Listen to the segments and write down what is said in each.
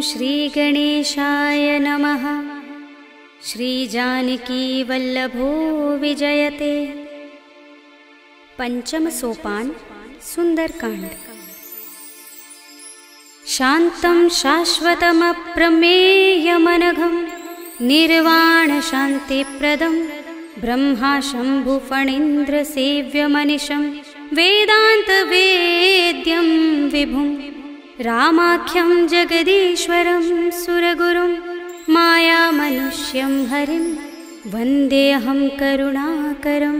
श्रीगणेशाय नमः। श्रीजानकीवल्लभो विजयते। पंचम सोपान सुंदरकांड। शांतं शाश्वतमप्रमेयमनघं निर्वाण शांतिप्रदं ब्रह्मा शंभुफणीन्द्रसेव्यमनिशं वेदान्तवेद्यं विभुं रामाख्यं जगदीश्वरं सुरगुरुं मायामनुष्यं हरिं वन्देऽहं करुणाकरं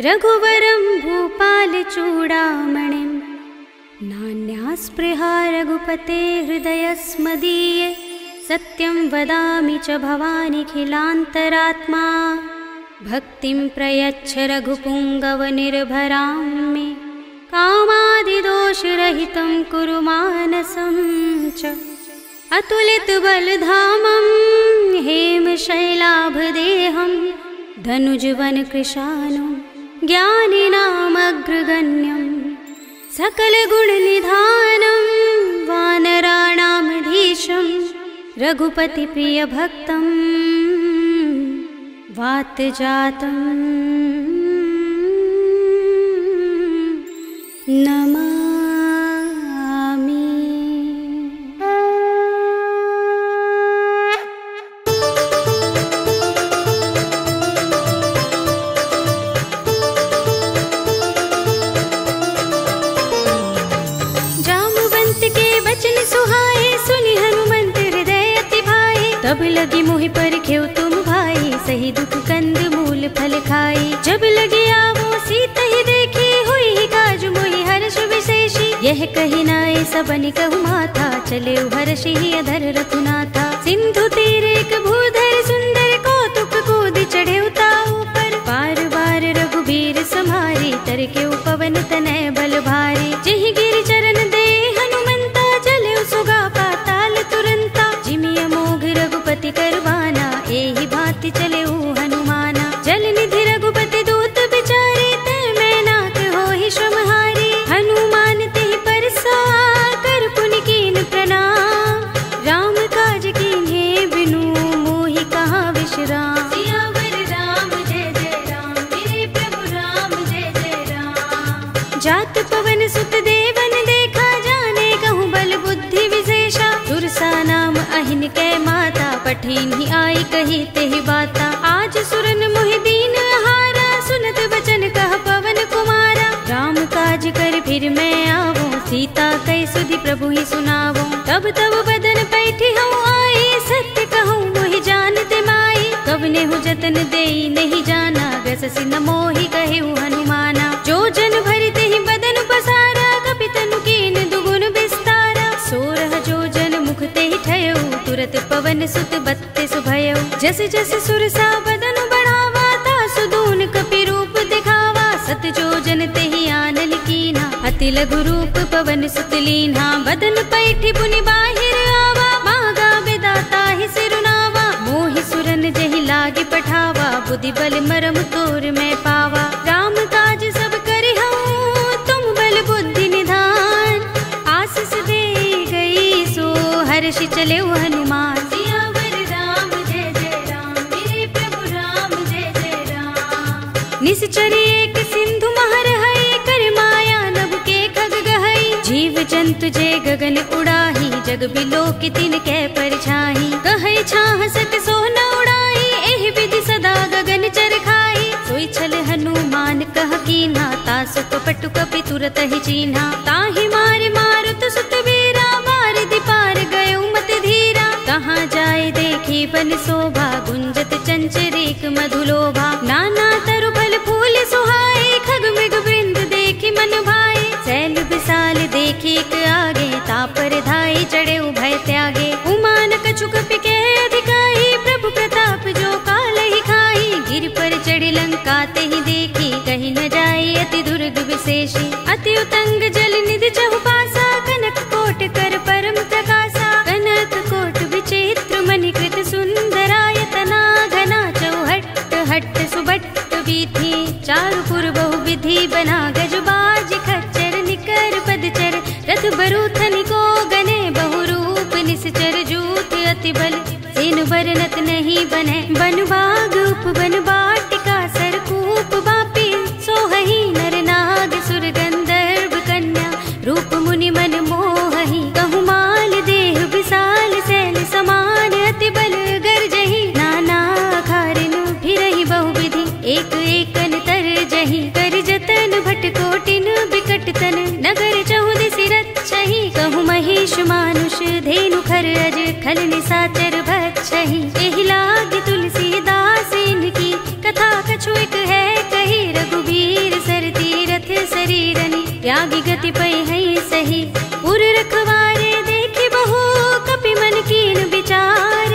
रघुवरं भूपालचूडामणिं। नान्यास्पृहा रघुपते हृदयस्मदीये सत्यं वदामि च भवानिखिलान्तरात्मा। भक्तिं प्रयच्छ रघुपुङ्गवनिर्भरां मे कामादिदोषरहितं कुरु मानसं च। अतुलितबलधामं हेमशैलाभदेहं धनुजवनकृशानं ज्ञानिनामग्रगण्यं सकलगुणनिधानं वानराणामधीशं रघुपतिप्रियभक्तं वातजातं नमामि। जाम्बुवंत के वचन सुहाए सुनि हनुमंत हृदय अति भाए। तब लगी मोहि परखेउ तुम भाई सही दुख कंद मूल फल खाई। जब लगी आवो सीता ही देखी हुई ही काज मोहि हर्ष विशेषी। यह कही नाय सबनि कहु माथा चले हर्षि ही अधर रघुनाथा। सिंधु तीर एक भूधर सुंदर कौतुक कूद चढ़े ताऊ पर। बार बार रघुबीर सम्हारी तर के पवन तनय बल भारी। जिहि गिरि चरण दे हनुमंता चले सुगा पाताल तुरंता। जिमि अमोघ रघुपति करवाना एहि भांति चले हनुमाना। जल निधि रघुपति दूत बिचारे ते मैं नाथ होहि श्रमहारी। हनुमान तेहि परसा कर पुनि कीन प्रणाम। राम काज कीन्हे बिनु मोहि कहाँ विश्राम। सियावर राम जय जय राम मेरे प्रभु राम जय जय राम। जात पवन सुत देवन देखा जाने कहूँ बल बुद्धि विशेषा। सुरसा नाम अहिन कै माता पठिन ही आई कही तेहि बाता। आज सुरन मोहि दीन हारा सुनत बचन कह पवन कुमारा। राम काज कर फिर मैं आवो सीता कई सुधि प्रभु ही सुनावो। तब तब बदन पैठी हूँ आई सत्य कहूँ मोहि जानते माई। कब ने हूँ जतन देई नहीं जाना गससि न मोहि कहे हनुमाना। जो जन भरते ही बदन पसारा कपितनु कीन दुगुन विस्तारा। सोरह जो जन मुख ते ही ठयो तुरत पवन सुत बत्तीस भयो। जस जस सुरसा बदन बढ़ावा तासु दून कपि रूप दिखावा। सत जो जन ते ही आनल कीना अति लघु रूप पवन सुत लीन्हा। बदन पैठी पुनि बाहिर आवा मागा विदाता ही सिरुनावा। मोहि सुरन जहि लागे पठावा बुद्धि बल मरम तोर में पावा। राम काज सब करे हूँ तुम बल बुद्धि निधान। आशीष दे गई सो हर्षि चले हनुमान। सियावर राम जय जय राम मेरे प्रभु राम जय जय राम। निश्चरी एक सिंधु महर है कर माया नभ के खग गहई। जीव जंतु जे गगन उड़ाही जग बिलो की तिन कै परछाई। कहै छाह सक सो न उड़ाई एहि विधि सदा गगन चर खाई। सोई छल हनुमान कह कीन्हा तासु कपटु कपि तुरत ही चीन्हा। ताहि मारे मारुत सुत वीरा बारिधि पार गयो मत धीरा। कहाँ जाए देखी बन शोभा गुंजत चंचरीक मधुलोभा। नाना तरु फल फूल सुहाए खग मृग वृंद देखी मन भाए। सैल विशाल देखी एक आगे तापर धाई चढ़े भय त्यागे। उमान कछु कपि के अधिकाई प्रभु प्रताप जो काल ही खाई। गिर पर चढ़ी लंका ते ही देखी कहीं न जाए अति दुर्ग विशेषी। अति उतंग जल निधि चहुपासा कनक कोट कर परम प्रकाशा। कनक कोट विचित्र मणिकृत सुंदरायतना घना चौहट्ट हट्ट सुबट्ट वीथी। चारुपुर बहु विधि बना गजबाज खच्चर निकर पदचर। रथ बरूथन को गने बहुरूप निश्चर। बन बाग उपवन वाटिका सरकूप बापी सोहही नर नाग सुर गंधर्व कन्या रूप मुनि मन मोहही कहु माल देह विशाल शैल समान अति बल गर्जही नाना खारिन फिरहि बहुविधि एक एकन तर जही कर जतन भट कोटिन बिकट तन नगर चहुदिसि रक्षहि कहु महिष मानुष धेनु खर अज खल निसाचर भक्षहि एहि लाग तुलसीदास इनकी कथा कछु एक है कही रघुबीर सर तीरथ शरीरनि त्यागी गति पै है सही पुर रखवारे देखि बहु कपि मन कीन विचार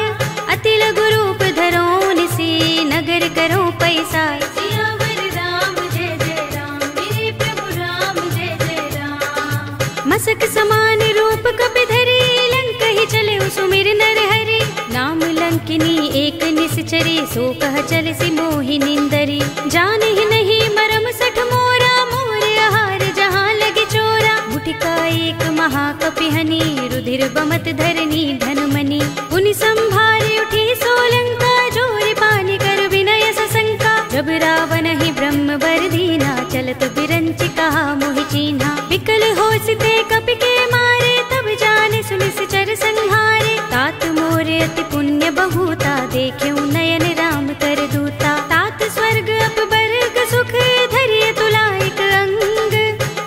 अति लघु रूप धरो निसी नगर करो पैसार सियावर राम जय जय राम मेरे प्रभु राम जय जय राम मसक समान रूप कपि धरी लंक ही चले सुमिर नर हरि नाम लंकिनी एक निश्चरी सो कह चल सी मोहि निंदरी जान ही नहीं मरम सठ मोरा मोर आहार जहाँ लगे चोरा मुठिका एक महाकपि हनी रुधिर बमत धरनी धनमनी पुनि संभारे उठी सोलंका जोर पानी कर विनय सशंका जब रावण ही ब्रह्म वर दीना चलत बिरंच कहा मोहि चीन्हा विकल होसिते कपि के मारे तब जाने सुनिश्चर संहारे तात मोरे अति पुण्य बहुता देख्यउ नयन राम कर दूता तात स्वर्ग अपवर्ग सुख धरिय तुला एक अंग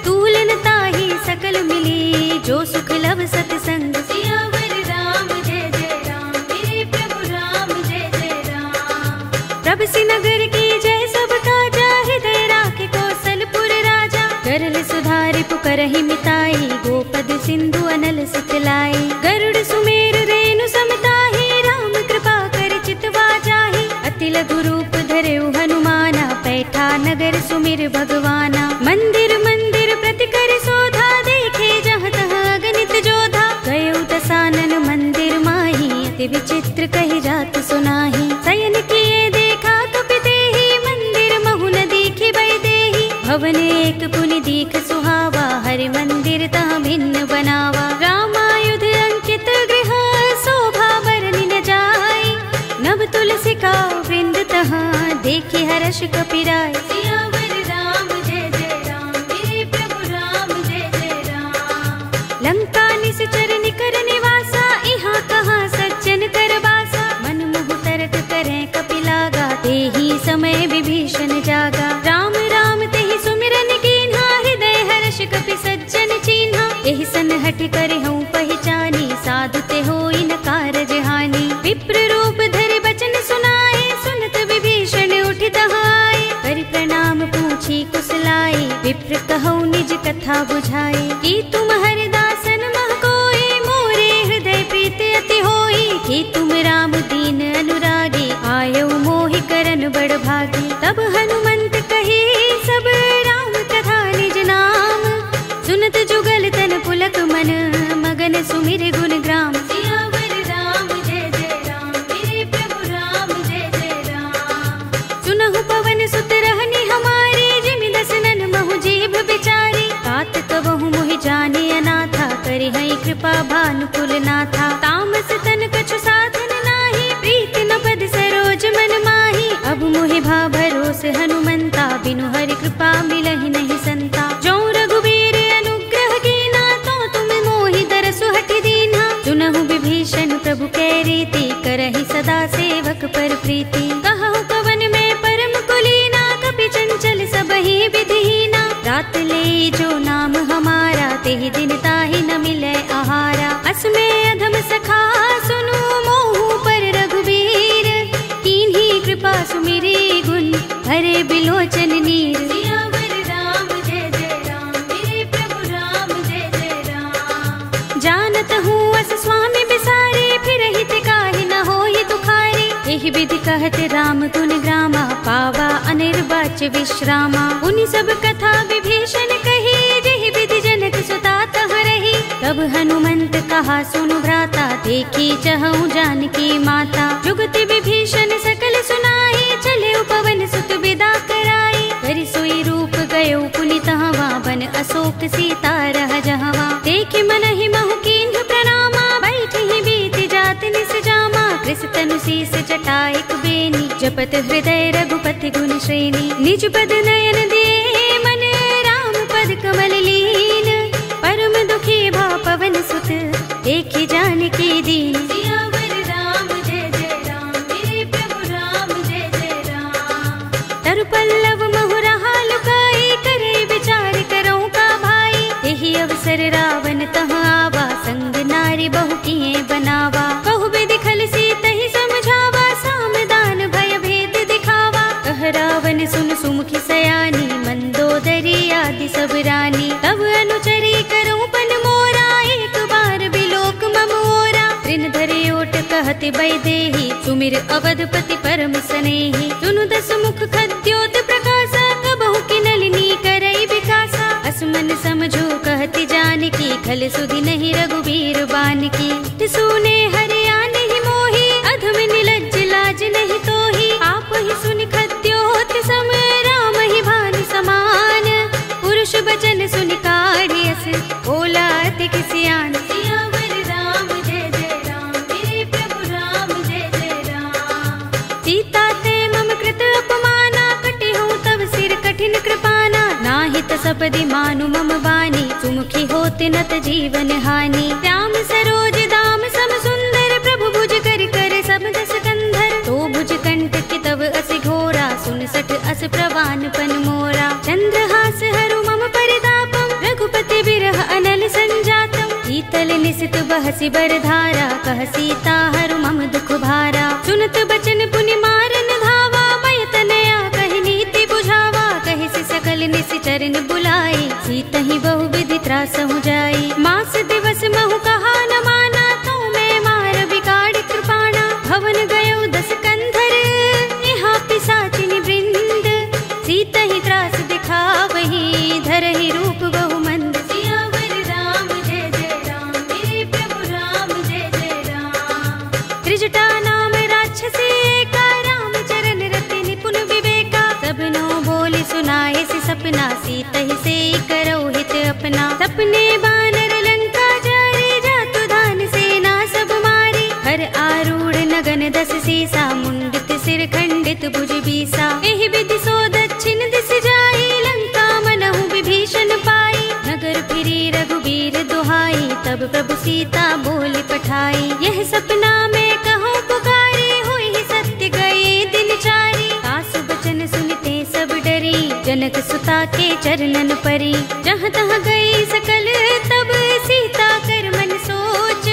तूलन ताहि सकल मिली जो सुख लव सतसंग सियावर राम जय जय राम मेरे प्रभु राम जय जय राम प्रभ नगर की जय सब काजा हृदय राखे कौशलपुर राजा करल सुधारि पुकरहि मिताई गोपद सिंधु अनल सितलाई गरुड़ सुमेर रेणु समताहि राम कृपा कर चितवा जाहि अति लघु रूप धरेउ हनुमाना पैठा नगर सुमिर भगवाना मंदिर मंदिर प्रति कर शोधा देखे जहाँ तहाँ अगणित जोधा गयउ दसानन मंदिर माही अति विचित्र कहि जात सुनाही शयन किए देखा कपि देहि मंदिर महु न दीखि बै देहि भवन एक पुनि दीख सुहावा हरि मंदिर तहाँ भिन्न बनावा रामायुध अंकित गृह शोभा बरनि न जाय नभ तुलसी का वृंद तहाँ देखि हर्ष कपि राय सियावर राम जय जय राम मेरे प्रभु राम जय जय राम लंका निश्चर निकर निवासा यहाँ कहाँ सज्जन कर बासा मन मुह तरक करें कपि लागा तेहि समय विभीषण जागा राम राम तेहि सुमिरन कीन्हा हृदय हर्ष कपि सज्जन चीन्हा एहि सन हठ कर हूँ पहचानी साधु ते होई न कारज हानि विप्र रूप धरि बचन सुनाए सुनत विभीषण उठ दहाए कर प्रणाम पूछी कुशलाए विप्र कहौ निज कथा बुझाए कि तुम हरिदासन मह कोई मोरे हृदय प्रीत अति होई कि तुम राम दीन अनुरागी आयौ मोहि करन बड़ भागी तब हनुमंत कही सब राम कथा निज नाम सुनत जुगल तन पुलक मन मगन सुमिर गुण ग्राम सियावर राम जय जय राम मेरे प्रभु राम जय जय राम सुनहु पवन सुत रहनी हमारे जिमि दसनन महु जीभ बिचारी तात कबहु मोहि जाने अनाथा करि हई कृपा भानुकुल नाथा तामस तन कछु साधन नाही प्रीति न पद सरोज मन माही अब मोहि भा भरोस हनुमंता बिनु हरि कृपा मिलहि नहीं संता जो रघुबीर अनुग्रह कीना तो तुम मोहि दरसु हठि दीन्हा सुनहु विभीषण प्रभु कै रीति करहि सदा सेवक पर प्रीति कहु कवन में परम कुलीना कपि चंचल सबहि विधिहीना रात ले जो नाम हमारा तेहि दिन ताहि न मिले आहारा असमे अधम सखा सुनु मोहु पर रघुबीर कीन्ही कृपा सुमिरी गुण हरे बिलोचन नीर सियावर राम जय जय राम मेरे प्रभु राम जय जय राम जानत हूँ अस स्वामी बिसारे फिर हित काहि न होई दुखारी एहि विधि कहत राम गुण ग्रामा पावा अनिर्वाच विश्रामा उनि सब कथा विभीषण कही जेहि विधि जनक सुता तह रही तब हनुमंत कहा सुनु भ्राता देखी चहु जानकी माता जुगति विभीषण सकल सुनाई चले पवन सुत विदा कराई कर सोई रूप गयो पुनि तहवा बन अशोक सीता रह जहवा देखि मन ही महु कीन्ह प्रणामा बैठ ही बीत जात निस जामा कृष तनु शीस जटाइक बे जपत हृदय रघुपति गुण श्रेणी। निज पद नयन दे मन राम पद कमल लीन। परम दुखी भा पवन सुत देखि जानकी दीन। सियावर राम जय जय राम, मेरे प्रभु राम जय जय राम। तरु पल्लव महुरहा लुकाई, करे विचार करो का भाई। यही अवसर रावण तहाँ आवा, संग नारी बहु किए बनावा। कहु विधि खल सीता ही समझावा, सामदान भय भेद दिखावा। कह रावण सुन सुमुखी सयानी, मंदोदरी आदि सब रानी। तब अनुचरी करो पन मोरा, एक बार बिलोक मम ओरा। ऋण धरे ओट कहति वैदेही, सुमिर अवधपति परम सनेही। सुनु दस मुख खद्योत प्रकाशा, कबहु की नलिनी करई विकासा। असमन समझो कहति जानकी, खल सुधि नहीं रघुबीर बानकी। सुने हरिया नहीं मोही, अधम निलज्ज लाज नहीं तोही। आप ही सुनि खद्योत सम, राम ही भानु समान। पुरुष बचन सुनि काढ़ियस, बोला अति किसियान। सियावर राम जय जय राम, मेरे प्रभु राम जय जय राम। सीता ते मम कृत अपमाना, कटे हूँ तब सिर कठिन कृपाना। नाहित सपदि मानु मम बानी, सुमुखी होत नत जीवन हानि। श्याम सरोज दाम सम सुंदर, प्रभु भुज कर कर सब दस कंधर। तो भुज कंटक तब अस घोरा, सुन सठ अस प्रवान पन मोरा। चंद्रहास हरु मम परितापम, रघुपति बिरह अनल संजातम। शीतल निसित बहसी बरधारा, कह सीता हरु मम दुख भारा। सुनत बचन पुनि मारन धावा, भय तनया कहि नीति बुझावा। कहि सि सकल निसि चरण बुलाई, सीता ही बहु विधि त्रासहु जाई। मास दिवस महु कहा न माना, तो मैं मार बिगाड़ कृपाणा। भवन गयो दस कंधर, यहाँ पिशाचिनी वृंद। सीता ही त्रास दिखावही, धरहि रूप बहु मंद। सियावर राम जय जय राम, मेरे प्रभु राम जय जय राम। त्रिजटा नाम राक्षसी एका, राम चरण रति निपुण विवेका। सबनो बोली सुनाए सि सपना, सीता ही से करो हित अपना। सपने बानर लंका जारे, जातु धान सेना सब मारी। हर आरूढ़ नगन दस सीसा, मुंडित सिर खंडित भुज बीसा। एहि विधि सो दक्षिण दिस जाई, लंका मनहु विभीषण पाई। नगर फिरी रघुबीर दुहाई, तब प्रभु सीता बोली पठाई। यह सपना में कहो पुकारी, हुई सत्य गए दिन चारी। सासु बचन सुनते सब डरी, जनक सुता के चरणन परी। जहाँ तहाँ गई सकल तब, सीता कर मन सोच।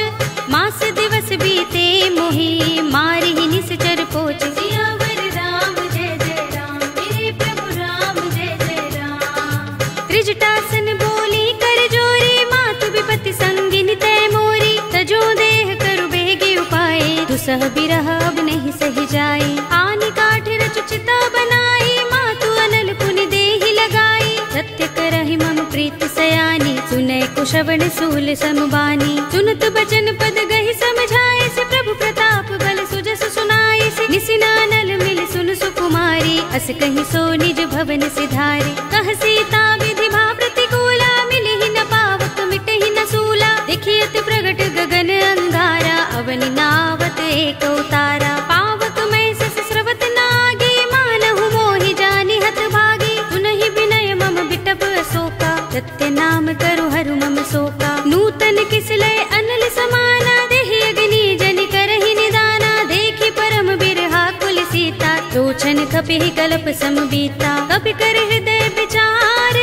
मास दिवस बीते मोही, मारी ही निश्चर पोच। सियावर राम जय जय राम, मेरे प्रभु राम जय जय राम। त्रिजटासन बोली कर जोरी, मातु विपति संगिनी तय मोरी। तजो देह करु बेगी उपाय, दुसह बिरह अब नहीं सही जाई। आनि काठ रचु चिता बनाई, मातु अनल पुनि देहि लगाई। सत्य करहि मम प्रीत सयानी, सुनै कुशवण सूल समबानी। सुनत बचन पद गहि समझाए, से प्रभु प्रताप बल सुजस सुनाए। से निसिनानल मिल सुन सुकुमारी, अस कहि सो निज भवन सिधारी। कह सीता विधि भा प्रतिकूला, मिलि ही न पावक मिटहि न सूला। देखियत प्रगट गगन अंगारा, अवनि नावत एक उतारा। पावक में सस स्रवत नागी, मानहु मोहि जानि हत भागी। सुनहि विनय मम बिटप अशोका, सत्य नाम करु हरु मम शोका। नूतन किसलय अनल समाना, देहि अग्नि जनि करहि निदाना। देखि परम बिरहा कुल सीता, लोचन कपिहि कल्प सम बीता। कपि कर हृदय विचार,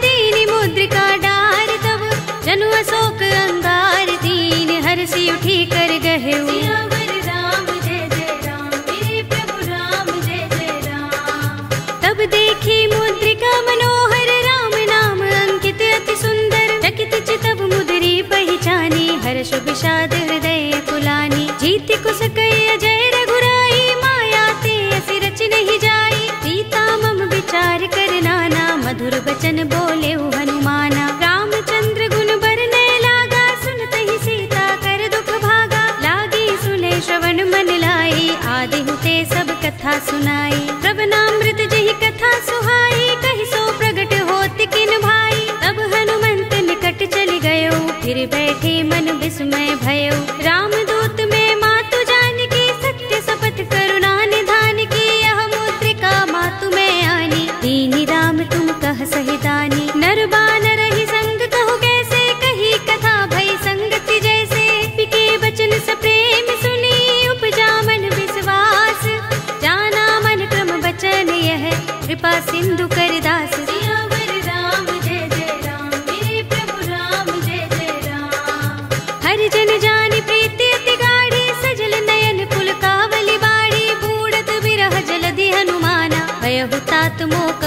दीनि मुद्रिका डार। तब जनु अशोक अंगार, दीन हर्षि उठी कर गहेउ। सियावर राम जय जय राम, मेरे प्रभु राम जय जय राम। तब देखी मुद्रिका मनोहर, राम नाम अंकित अति सुंदर। चकित चितव मुदरी पहचानी, हर्ष विषाद हृदय कुलानी। जीति कुस कई अजय रघुराई, माया ते असि रच नहीं जाई। सीता मम विचार कर नाना, मधुर बचन बोले हनुमाना। रामचंद्र गुण बरनय लागा, सुनत ही सीता कर दुख भागा। लागी सुने श्रवण मन लाई, आदि हुते सब कथा सुनाई। श्रवणामृत जहि कथा सुहाई, कहि सो प्रगट होत किन भाई। तब हनुमंत निकट चल गयो, फिर बैठे मन विस्मय भयो। रामदूत में मातु जानकी, सत्य शपथ करुणा निधान की।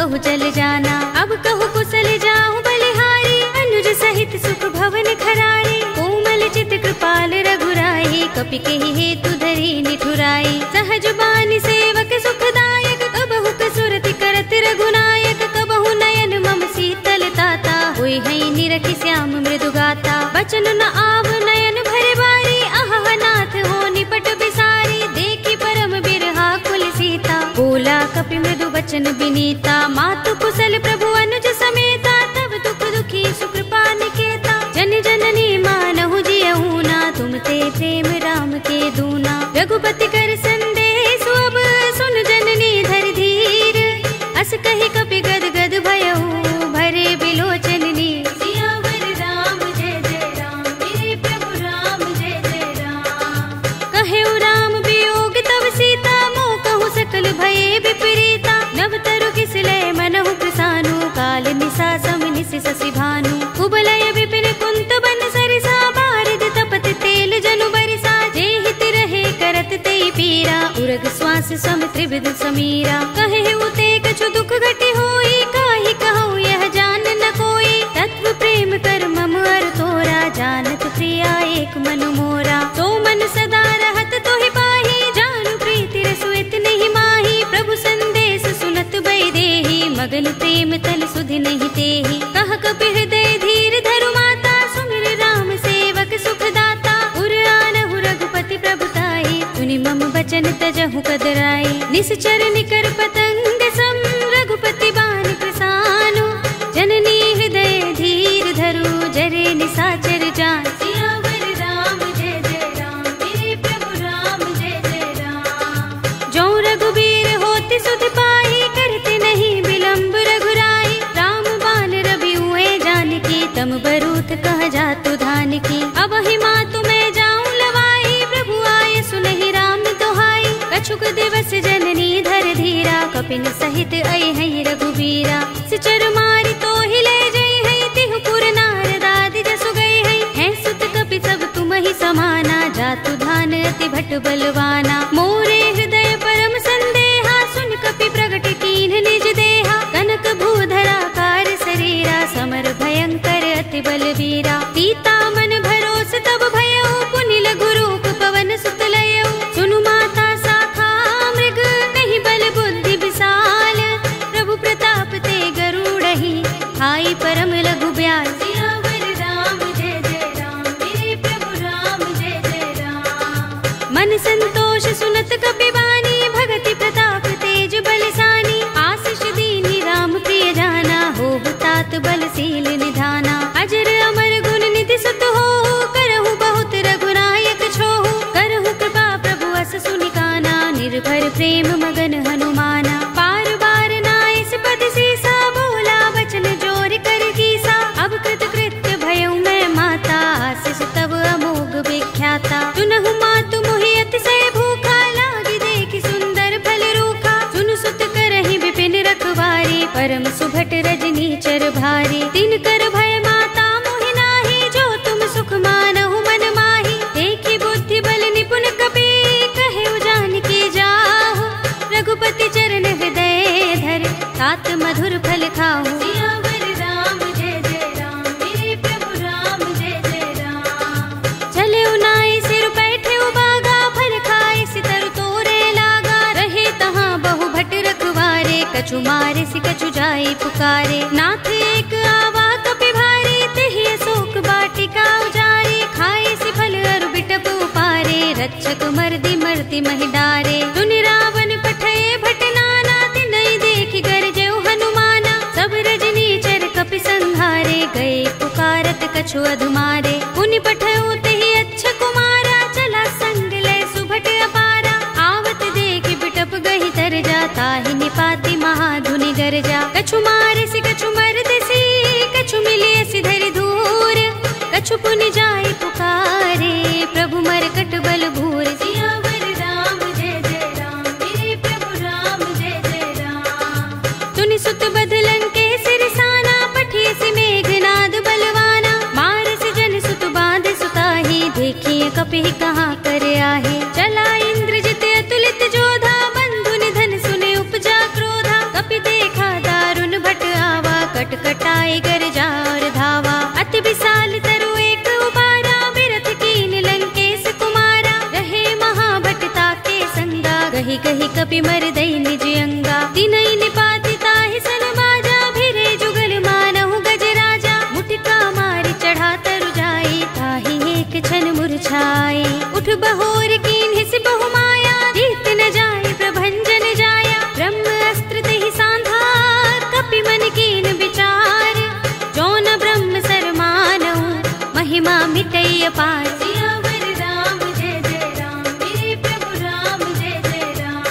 कहु जल जाना। अब कहु कुशल जाऊं बलिहारी, अनुज सहित सुख भवन खरारी। कोमल चित कृपाल रघुराई, कपि केहि हेतु धरी निठुराई। सहज बानी सेवक सुखदायक, कबहु कसुरति करत रघुनायक। कबहु नयन मम शीतल ताता, होय है निरखि श्याम मृदु गाता। बचन न आव नयन भरे बारी, आहा नाथ हो निपट बिसारी। देखी परम बिरहा कुल सीता, बोला कपि मृदु बचन बिनीता। मातु कुशल प्रभु अनुज समेता, तब दुख दुखी सुकृपा निकेता। जन जननी मानहु जियहु ना, तुम ते प्रेम राम के दूना। रघुपति कर संदेश अब सुन जननी धर धीर। अस कहि कपि गद गद भयहु, भरे बिलोचन नीर। सियावर राम जय जय राम, मेरे प्रभु राम जय जय राम। कहेउ राम वियोग तब सीता, मोह कहु सकल भये विपरीता। नव तरु किसलय मनहु प्रसानु, काल निसा सम निस शशि भानु। कुबलय विपिन कुंत बन सरिसा, बारिद तपत तेल जनु बरिसा। जे हित रहे करत ते पीरा, उरग श्वास सम त्रिविध समीरा। कहे उते कछु दुख घटी होई, काहि कहूँ यह जान न कोई। तत्व प्रेम कर मम अर तोरा, जानत प्रिया एक मनु मोरा। तो मन सदा रहत तोहि पाही, जानु प्रीति रसुइत नहीं माही। प्रभु संदेश सुनत भय देहि, मगन प्रेम तल सुधि नहीं तेहि। कह कपि हृदय धीर धरु माता, सुमिर राम सेवक सुख दाता। उर आनहु रघुपति प्रभुताई, सुनि मम बचन तजहु कदराई। निश्चर निकर पतंग सम, रघुपति बान प्रसानु। जननी हृदय धीर धरु, जरे निसाचर जान। सियावर राम जय जय राम, मेरे प्रभु राम जय जय राम। जो रघुबीर होति सुध पाई, करते नहीं विलंब रघुराई। राम बान रवि हुए जानकी, तम बरूथ कह जातु धान की। अब ही मातु मैं जाऊं लवाई, प्रभु आए सुनहि राम दोहाई। कछुक दिवस जननी धर धीरा, कपिन सहित अय है रघुबीरा। सिचर मारि तो हिले जय है, तिहु पुर नारद आदि जसु गए है। सुत कपि सब तुम ही समाना, जातु धान अति भट बलवाना। मोरे हृदय परम संदेहा, सुन कपि प्रगट कीन्ह निज देहा। कनक भूधरा कार शरीरा, समर भयंकर अति बलवीरा। सीता मन भरोस तब भयउ, पुनि लघु रूप पवन सुत लयउ। सुनु माता शाखा मृग, नहीं बल बुद्धि विशाल। प्रभु प्रताप ते गरुड़हि, हाई परम लघु ब्याल। सियावर राम जय जय राम, मेरे प्रभु राम जय जय राम। मन संतोष सुनत कपि वाणी, भगति प्रताप तेज बलसानी। आशीष दीनि राम प्रिय जाना, होहु तात बलशील निधाना। अजर अमर गुण निधि सुत होहु, करहु बहुत रघुनायक छोहु। करहु कृपा प्रभु अस सुनि काना, निर्भर प्रेम मगन हनुमाना। पार बार नाइस पद सीसा, बोला वचन जोर कर कीसा। अब कृत कृत्य भयउ मैं माता, आशीष तब अमोघ विख्याता। सुनहु मातु मोहि अतिशय भूखा, लागी देखि सुंदर फल रूखा। सुन सुत करहि विपिन रखवारी, परम सुभट रजनी चर भारी। तिन कर भय माता मोहि नाही, जो तुम सुख मानहु मन माही। देखी बुद्धि बल निपुण कपि, कहेउ जानकी जाहु। रघुपति चरण हृदय धर, तात मधुर फल खाहु। सियावर राम जय जय राम, मेरे प्रभु राम जय जय राम। चले उनाई सिर बैठे उबागा, फल खाए सितर तोरे लागा। रहे तहाँ बहु भट रखवारे, कछु मारे सि कछु जाई पुकारे। नाथ एक आवा कपि भारी, तेहि अशोक वाटिका उजारी। खाए सि फल अरु बिटप उपारे, रक्षक मर्दि मर्ति महि डारे। सुनि रावण पठये भट नाना, तिनहि देखि गरजेउ हनुमाना। सब रजनी चर कपि संहारे, गए पुकारत कछु अधुमारे। पुनि पठयउ तेहि अच्छा कुमारा, चला संग लय सुभट अपारा। आवत देखि बिटप गहि तर जा, ताहि निपाति महाधुनि गरजा। कछु मारे सि कछु मर्दसी, कछु मिलिय सि धरि धूर। कछु पुनि जाई पुकारे, प्रभु मरकट बल भूर। सियावर राम जय जय राम, मेरे प्रभु राम जय जय राम। तुनि सुत बध लंकेश रिसाना, पठिय सि मेघनाद बलवाना। मारस जन सुत बांध सुताही, देखिए कपि कहाँ कर आहे। चला इंद्रजित अतुलित जोधा, बंधु निधन सुने उपजा क्रोधा। कपि देखा दारुण कपि मर दई निज अंगा। तिनई निपाति ताहि सन बाजा, भिरे जुगल मानहु गज राजा। मुटिका मारि चढ़ा तरु जाई, ताहि एक क्षण मुरझाई। उठ बहोर कीन्हि सि बहु माया, जीत न जाय प्रभंजन जाया। ब्रह्म अस्त्र तेहि सांधा, कपि मन कीन विचार। जौन ब्रह्म सर मानहु, महिमा मिटई अपार। सियावर राम जय जय राम, मेरे प्रभु राम जय जय राम।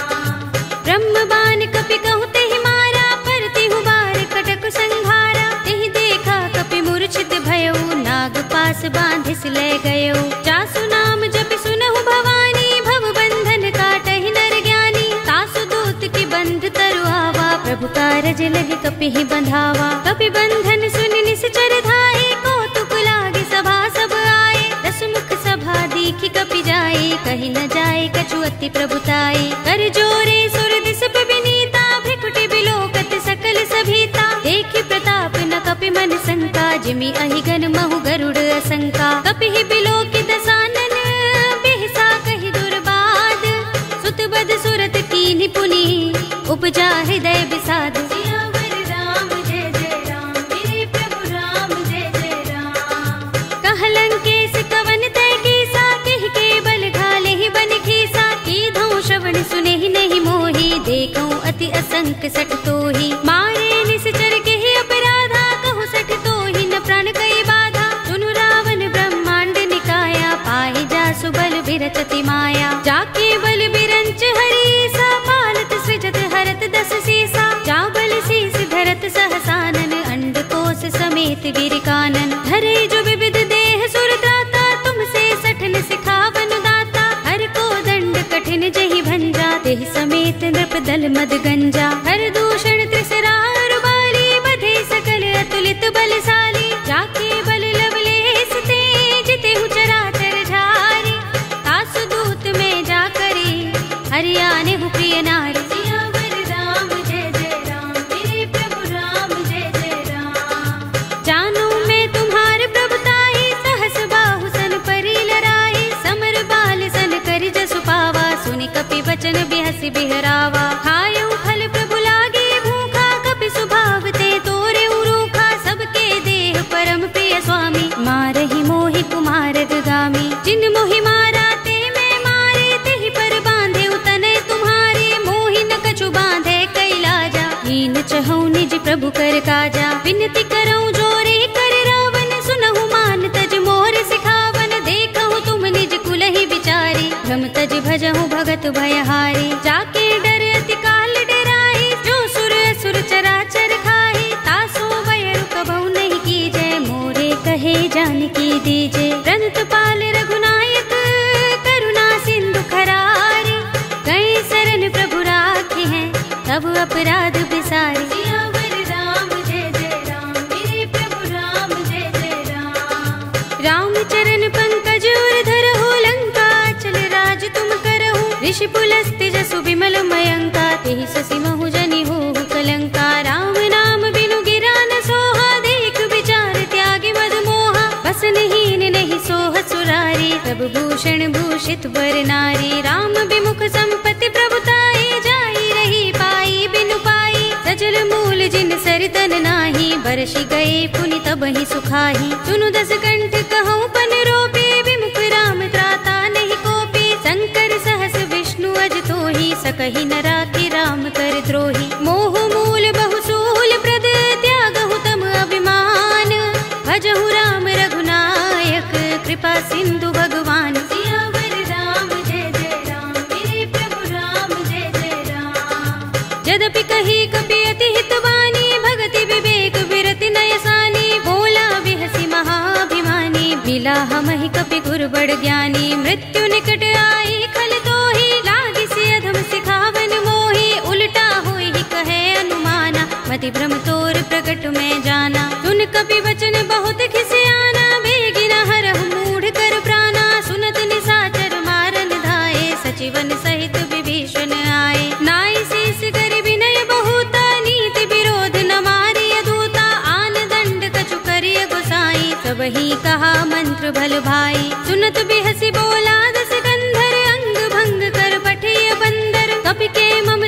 ब्रह्म बाण कपि कहु तेहि मारा, परतिहु बार कटक संघारा। तेहि देखा कपि मूर्छित भयउ, नाग पास बांधिस ले गयउ। जासु नाम जपि सुनहु भवानी, भव बंधन काटहि नर ज्ञानी। तासु दूत की बंध तरु आवा, प्रभु कारज लगे कपिहि बंधावा। कपि बंधन सुनि निश्चर धाये, कौतुक लागे सभा सब आए। दस मुख सभा दीखि कपि जाए, कहि न जाए कछु अति प्रभुताई। कर जोरे सुर दिस पे विनीता, भ्रिकुटि बिलोकत सकल सभीता। देखि प्रताप न कपि मन शंका, जिमि अहिगन महु गरुड़ असंका। कपिहि बिलोकि दसानन, बिहसा कहि दुर्बाद। सुत बद सुरत कीन्हि पुनि, उपजा हृदय विषाद। सियावर राम जय जय राम, मेरे प्रभु राम जय जय राम। कहलंकेश कवन तय कीसा, केहि के बल घाले ही बन खीसा। कीधौ श्रवण सुनेहि नहीं मोहि, देखौ अति असंक सठ तोहि। मारे निश्चर केहि अपराधा, कहु सठ तोहि न प्राण कई बाधा। सुनु रावण ब्रह्मांड निकाया, पाहि जासु बल बिरचति माया। जाके बल बिरंच हरीसा, पालत सृजत हरत दस सीसा। जा बल शीस धरत सहसानन, अंडकोश समेत गिर कानन। धरे जो विविध देह सुर त्राता, तुमसे सठन सिखावन दाता। हर को दंड कठिन जहि भंजा, तेहि समेत नृप दल मद गंजा। हर दूषण त्रिसरा बाली, बधे सकल अतुलित बलशाली। जाके बल लवलेस ते, जितेहु चराचर झारी। तासु दूत में जा करी, हरियाने हु प्रिय नारी। सियावर राम जय जय राम, मेरे प्रभु राम जय जय राम। जानो मैं तुम्हार प्रभुताई, सहस बाहु सन परि लराई। समर बाल सन करि जसु पावा, सुनि कपि बचन बिहसि बिहरावा। खायउ फल प्रभु लागे भूखा, कपि स्वभाव ते तोरे उरूखा। सबके देह परम प्रिय स्वामी, मारहि मोहि कुमार गामी। जिन मोहि मारा ते मैं मारे, तेहि पर बांधे उतने तुम्हारे। मोहि न कछु बांधे कैलाजा, हीन चहु निज प्रभु कर काजा। विनती करऊं जोरे कर रावण, सुनहु मान तज मोर सिखावन। देखहु तुम निज कुलहि विचारी, भ्रम तज भजहु भगत भयहारी। जाके डर अति काल डराई, जो सुर असुर चराचर खाई। तासो बयरु कबहु नहीं कीजै, मोरे कहे जानकी दीजे। रंत पाल रघुनायक, करुणा सिंधु खरारी। गए शरण प्रभु राखे हैं, तब अपराध बिसारी। सियावर राम जय जय राम, मेरे प्रभु राम जय जय राम। राम चरण पंकज उर धरहु, लंका चल राज तुम करहु। ऋषि पुलस्त्य जसु विमल मयंका, तेहि ससि महु जनि होहु कलंका। राम नाम बिनु गिरा न सोहा, देख विचार त्यागी मद मोहा। बसनहीन नहीं सोह सुरारी, तब भूषण भूषित बर नारी। राम विमुख संपत्ति प्रभुताई, जाई रही पाई बिनु पाई। सजल मूल जिन सरितन नाही, बरसि गए पुनि तबहि सुखाही। सुनु दस कंठ कहूँ पन रोपी, विमुख राम त्राता नहीं कोपी। शंकर सहस विष्णु अज तोहि, सकहि न राखि राम कर द्रोही। मोह मूल बहु सूल प्रद, त्यागहु तम अभिमान। भजहु राम रघुनायक, कृपा सिंधु भगवान। सियावर राम जय जय राम, मेरे प्रभु राम जय जय राम। यद्यपि कही कपि अति हितवानी, भगति विवेक विरति नयसानी। बोला बिहसि महाभिमानी, मिला हमहि कपि गुर बड़ ज्ञानी। मृत्यु निकट आई खल तोहि, लागिसि अधम सिखावन मोहि। उल्टा होई कहे अनुमाना, मति भ्रम तोर प्रकट में जाना। सुन कपि वचन बहुत खिसियाना, बेगिन हरहु मूढ़ कर प्राणा। सुनत निशाचर मारन धाये, सचिवन सहित विभीषण आए। नाई शीस कर विनय बहुता, नीति विरोध न मारिय दूता। आन दंड कछु करिय गोसाई, सबहि कहा मंत्र भल भाई। सुनत बिहसि बोला दस कंधर, अंग भंग कर पठिय बंदर। कपि के मम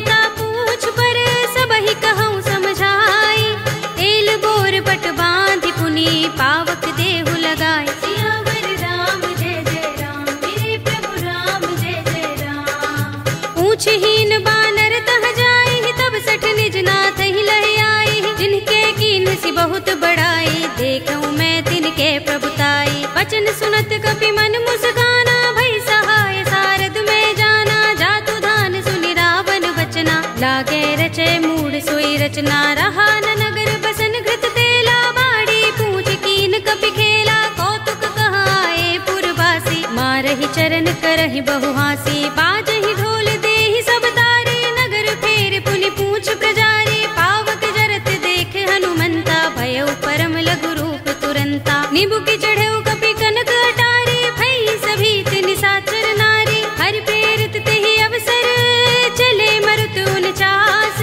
बढ़ाई, देखूं मैं तिनके प्रभुताई। वचन सुनत कपि मन मुस्काना, भई सहाय सारद में जाना। जातु धान सुनि रावण वचना, लागे रचे मूड सोई रचना। रहा न नगर बसन घृत तेला, बाड़ी पूछ कीन कपि खेला। कौतुक कहाए पुरवासी, मारहि चरण करहि बहु हासी। बाजहि ढोल देहि सब तारी, नगर फेर पुनि पूछ प्रजारी। पावक जरत देख हनुमंता, भयउ परम लघु रूप तुरंता। निबुकि चढ़ऊ कपि कनक अटारी, भई सभीत निशाचर नारी। हरि प्रेरित तेहि अवसर, चले मरुत 49।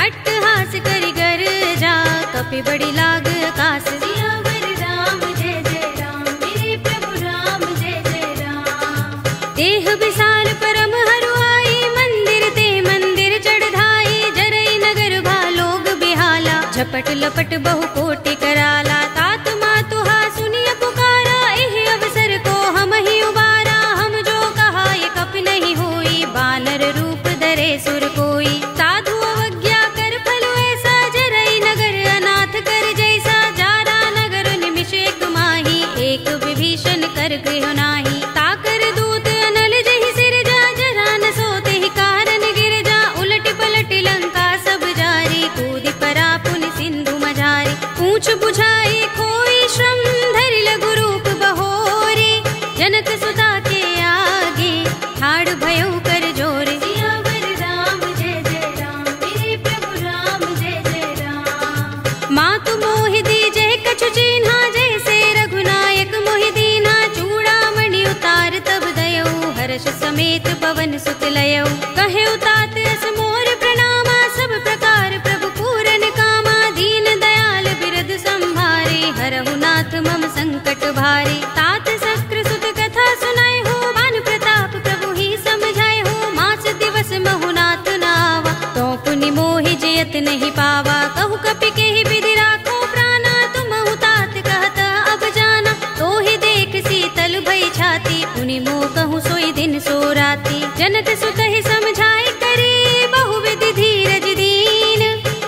अट्टहास करि गर्जा, कपि बड़ी लाग आकाश। सियावर राम जय जय राम, मेरे प्रभु राम जय जय राम। देह विशाल परम हरुआई, मंदिर ते मंदिर चढ़ाई। जरई नगर भालोग बिहाला, झपट लपट बहु कोटि कराला। तात मातुहा सुनिय पुकारा, एहि अवसर को हम ही उबारा। हम जो कहा ये कपि नहीं होई, बानर रूप धरे सुर कोई। साधु अवज्ञा कर फल ऐसा, जरई नगर अनाथ कर जैसा। जारा नगर निमिष एक माही, एक विभीषण कर गृह नाही। ताकर दूत अनल जहि सिर जा, जरा न सोते ही कारण गिर जा। उलट पलट लंका सब जारी, कूदि परा पुनि सिंधु मझारी। पूछ बुझाई खोई श्रम, धरि लघु रूप बहोरी। जनक सुता के आगे, ठाड़ भयउ कर जोरे। सियावर राम जय जय राम, मेरे प्रभु राम जय जय राम। मातु मोहि दीजे कछु चिन्हा, जैसे रघुनायक मोहि दीन्हा। चूड़ामणि उतार तब दयऊ, हर्ष समेत पवन सुत लयऊ। कहे उतात अस मोर प्रणामा, सब प्रकार प्रभु पूरन कामा। दीन दयाल बिरद संभारे, हरहु नाथ मम संकट भारे। तात शस्त्र सुत कथा सुनाए हो, बान प्रताप प्रभु ही समझाए हो। मास दिवस महु नाथ नावा, तो पुनि मोहि जयत नहीं पावा। कहु कपि केहि विधि राखो प्राणा, तुमहु तात कहत अब जाना। तो ही देख शीतल भई छाती, पुनि मोह कहूँ सोई दिन सो राती। जनक सुत ही समझाए करे, बहु विधि धीरज दीन।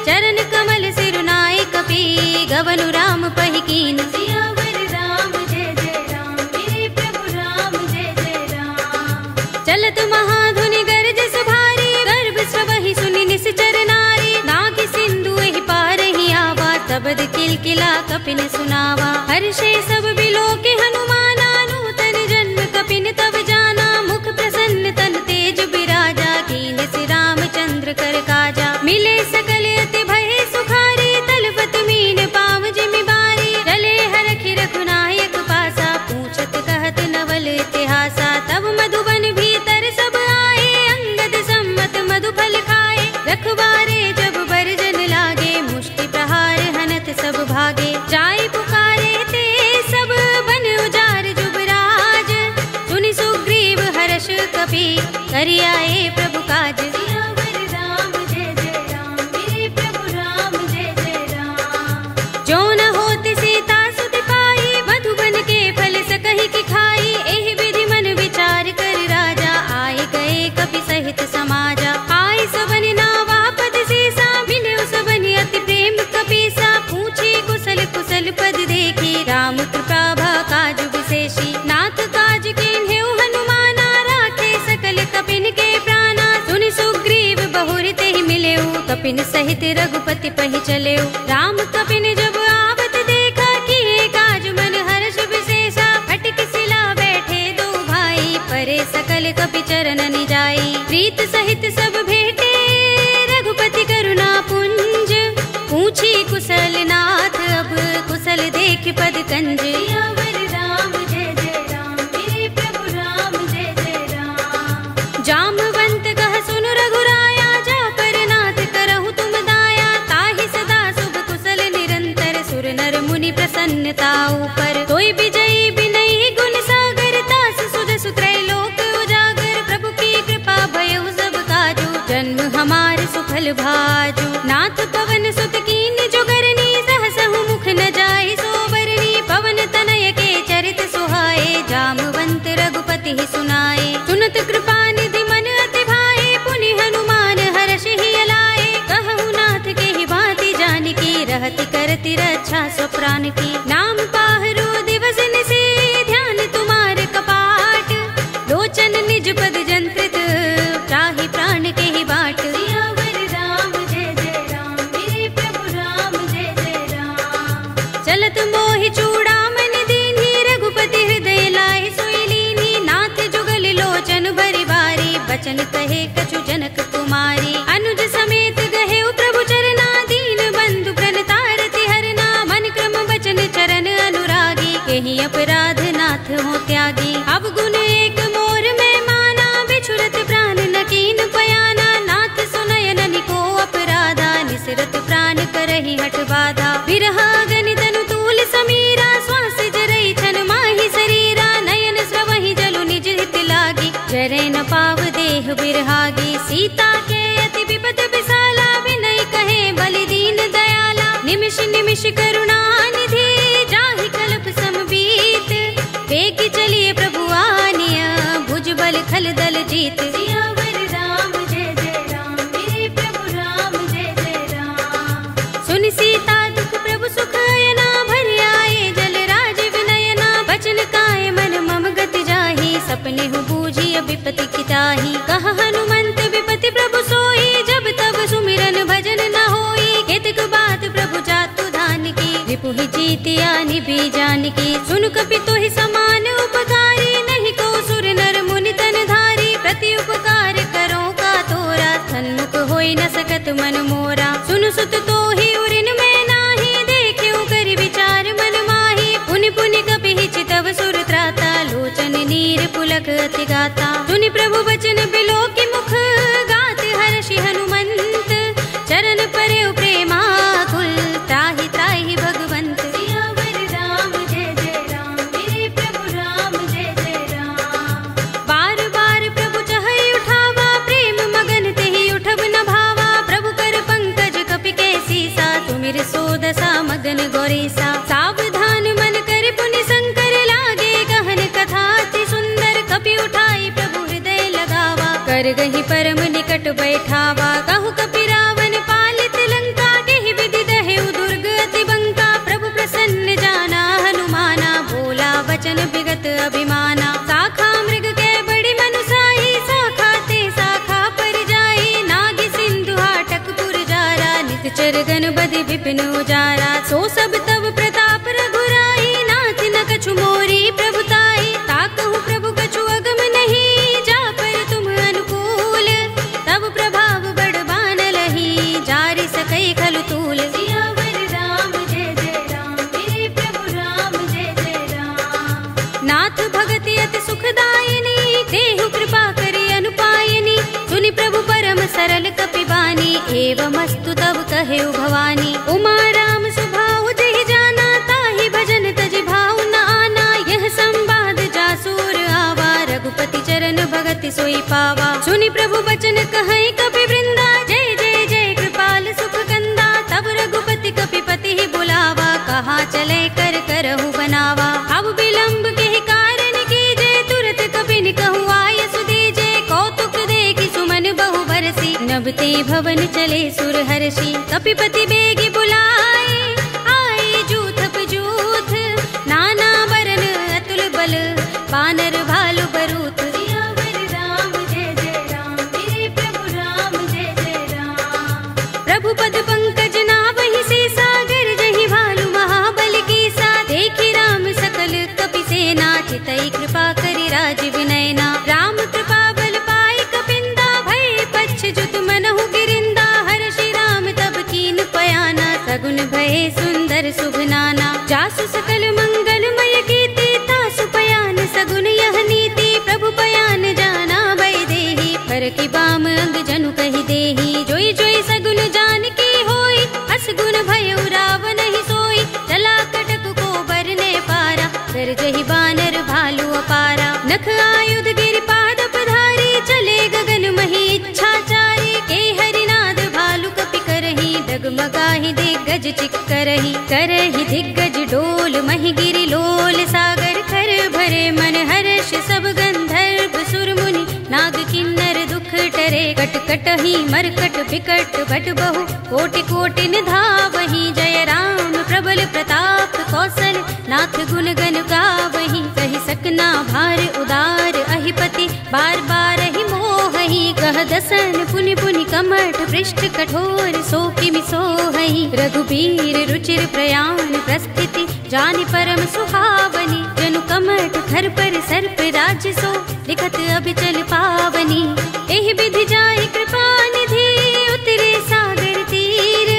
चरण कमल सिरुनाए कपि, गवनु राम पहि कीन। सियावर राम जय जय राम, मेरे प्रभु राम जय जय राम। चलत महाधुनि गरजस भारी, गर्भ सबहि सुनि निश्चर नारी। नाग सिंधु एहि पार ही आवा, तबद किलकिला कपिन सुनावा। हर्षे सब बिलोके हनुमाना, नूतन जन्म कपिन तब जाना। मुख प्रसन्न तन तेज बिराजा, कीन्ह श्री रामचंद्र कर काजा। मिले सकल अति भय सुखारी, तलपत मीन पाव जिमि बारी। चले हरखि रघुनायक पासा, पूछत कहत नवल इतिहासा। तब मधुबन भीतर सब आए, अंगद सम्मत मधुफल खाए। रखवारे जब बरजन लागे, मुष्टि प्रहार हनत सब भागे। जाय पुकारे ते सब बन उजार जुबराज। सुनि सुग्रीव हर्ष कपि, करि आए प्रभु काज। सियावर राम जय जय राम, मेरे प्रभु राम जय जय राम। जो न होत सीता सुत पाई, मधुबन के फल सकहि की खाई। एहि विधि मन विचार कर राजा, आए गए कपि सहित समाजा। आए सबनि नावा पद सीसा, मिले सबनि अति प्रेम कपीसा। पूछे कुशल कुशल पद देखी, राम कृपा भा काज विशेषी। नाथ काज कीन्हेउ हनुमाना, राखे सकल कपिन के प्राणा। सुनि सुग्रीव बहुर तेहि मिलेउ, कपिन सहित रघुपति पहि चलेउ। राम कपिन जब आवत देखा, किए काज मन हर्ष विशेषा। फटक सिला बैठे दो भाई, परे सकल कपि चरण निजाई। प्रीत सहित सब भेटे, रघुपति करुणा पुंज। पूछी कुशल नाथ, अब कुशल देख पद कंज। सियावर राम जय जय राम, मेरे प्रभु राम जय जय राम। जामवंत कह सुन रघुराया, जा पर नाथ करहु तुम दाया। ताहि सदा शुभ कुशल निरंतर, सुर नर मुनि प्रसन्नता ऊपर। तोय विजयी विनयी गुण सागर, तास सुध सुत्रय लोक उजागर। प्रभु की कृपा भयउ सब काजू, जन्म हमार सुफल भाजू। नाथ पवन सुत कीन जोगरनी, सहसहु मुख न जाय सोबरनी। पवन तनय के चरित सुहाए, जामवंत रघुपति ही सुनाए। सुनत कृपा निधि मन अति भाए, पुनि हनुमान हर्ष ही अलाए। कहु नाथ के ही भांति जानकी, रहति करत करती रक्षा सो प्राण की। नाम पाहरो दिवस निसे ध्यान तुम्हारे कपाट, लोचन निज पद जंत्रित त्राहि प्राण के ही बाट। सियावर राम जय जय राम, मेरे प्रभु राम जय जय राम। चलत मोहि चूड़ामणि दीन्ही, रघुपति हृदय लाहि सोई लीन्ही। नाथ जुगल लोचन भरि बारी, बचन कहे कछु जनक कुमारी। अनुज समेत गहे प्रभु चरना, दीन बंधु प्रणतारति हरना। मन क्रम बचन चरण अनुरागी, केहि अपराध नाथ हो त्यागी। अब गुण एक मोर में माना, बिछुरत प्राण न कीन पयाना। नाथ सुनयन निको अपराधा, निसरत प्राण करहि हठ बाधा। विरहा गनि तनु तूल समीरा, श्वास जरई छन माहि शरीरा। नयन स्रवहि जलु निज हित लागी, जरै न पाव देह बिरहागी। सीता के अति विपद विसाला, विनय कहे बलि दीन दयाला। निमिष निमिष करुणा निधि, जाहि कल्प समबीत। वेग चलिए प्रभु आनिया, भुज बल खल दल जीत। सियावर राम जय जय राम, मेरे प्रभु राम जय जय राम। सुन सीता दुख प्रभु सुख अयना, भरि आए जल राज विनयना। बचन काय मन मम गति जाहि, सपने हु बूझी विपति किताही। कह हनुमंत विपति प्रभु सोई, जब तब सुमिरन भजन न होई। केतक बात प्रभु जातु धान की, रिपुहि जीतिया निभि जान की। सुन कपि तोहि समान उपकारी, नहीं को सुर नर मुनि तन धारी। प्रति उपकार करो का तोरा, सन्मुख होई न सकत मन मोरा। सुन सुत तोहि उरिन में नाही, देख्यो कर विचार मन माही। पुनि पुनि कपि चितव सुर त्राता, लोचन नीर पुलक अति गाता। सुनि प्रभु बचन बिलो की मुख, गात हर्षि हनुमंत। चरण परे प्रेमाकुल, त्राहि त्राहि भगवंत। सियावर राम जय जय राम, मेरे प्रभु राम जय जय राम। बार बार प्रभु चहई उठावा, प्रेम मगन तेहि उठब न भावा। प्रभु कर पंकज कपि के सीसा, तुमिर सोदसा मगन गौरीसा। सावधान मन कर पुनि शंकर, लागे गहन कथा अति सुंदर। कपि उठाई प्रभु हृदय लगावा, कर गहि परम निकट बैठावा। कहु कपि रावण पालित लंका, केहि विधि दहेउ दुर्ग अति बंका। प्रभु प्रसन्न जाना हनुमाना, बोला वचन विगत अभिमाना। शाखा मृग के बड़ी मनुसाही, शाखा ते शाखा पर जाई। नाग सिंधु हाटक पुर जारा, निकचर गण बधि विपिन उजारा। सो सब तब प्रताप रघुराई, नाथ न कछु मोरी प्रभुताई। ताकहु प्रभु कछु अगम नहीं, जा पर तुम अनुकूल। तब प्रभाव बड़ बान लही, जारि सकई खलु तूल। सियावर राम जय जय राम, मेरे प्रभु राम जय जय राम। नाथ भगति अति सुखदायिनी, देहु कृपा करि अनुपायिनी। सुनि प्रभु परम सरल कपि बानी, एवमस्तु तब कहेउ भवानी। उमा राम सुभाउ जेहि जाना, ताहि भजन तजि भाउ न आना। यह संवाद जासूर आवा, रघुपति चरण भगति सोई पावा। सुनि प्रभु बचन कहै कपि वृंदा, जय जय जय कृपाल सुख कंदा। तब रघुपति कपि पति ही बुलावा, कहा चले कर करहु बनावा। अब विलंब के कारण कीजे, तुरत कपि निकहु आय सुदीजे। कौतुक देखि सुमन बहु बरसी, नभते भवन चले सुर हर्षि। कपिपति बेगी बुलाए, आए जूथ पजूथ। नाना बरन अतुल बल, बानर भालु बरूथ। सियावर राम जय जय राम, मेरे प्रभु राम जय जय राम। प्रभु पद पंकज नावहि सीसा, गिरजहि भालु महाबल कीसा। देखि राम सकल कपि सेना, चितई कृपा करि राज विनयना। राम कृपा बल पाई कपिंदा, भय पच्छ जुत मनहु गिरिंदा। हर्षि राम तब कीन पयाना, सगुन भय सुंदर शुभ नाना। जासु सकल मंगलमय कीर्ति, तासु पयान सगुन यह नीति। प्रभु पयान जाना भय देहि, पर की बाम अंग जनु कहि देहि। जोई जोई सगुन जान की होई, अस गुण भयउ रावण ही सोई। चला कटक को बरने पारा, गरजहि बानर भालु अपारा। नख आयुध गिरि पाद पधारी, चले गगन मही इच्छाचारी। के हरिनाद भालु कपि करहि, डगमगाहि दिग्गज चिक्करहि। करहि दिग्गज डोल महि गिरि लोल, सागर कर भरे मन हर्ष सब गंधर्व सुर मुनि। नाग किन्नर दुख टरे, कट कटहि मरकट बिकट भट बहु। कोटि कोटि निधावहि, जय राम प्रबल प्रताप कौशल नाथ गुण गण गावहीं। कहि सकना भार उदार अहिपति बार बार ही मोहहि। कह दसन पुनि पुनि कमठ पृष्ठ कठोर सो किमि सोहहि। रघुबीर रुचिर प्रयाण प्रस्थिति जानि परम सुहावनी। जनु कमठ खर पर सर्प राज सो लिखत अबिचल पावनी। एहि विधि जाहि कृपा निधि उतरे सागर तीर।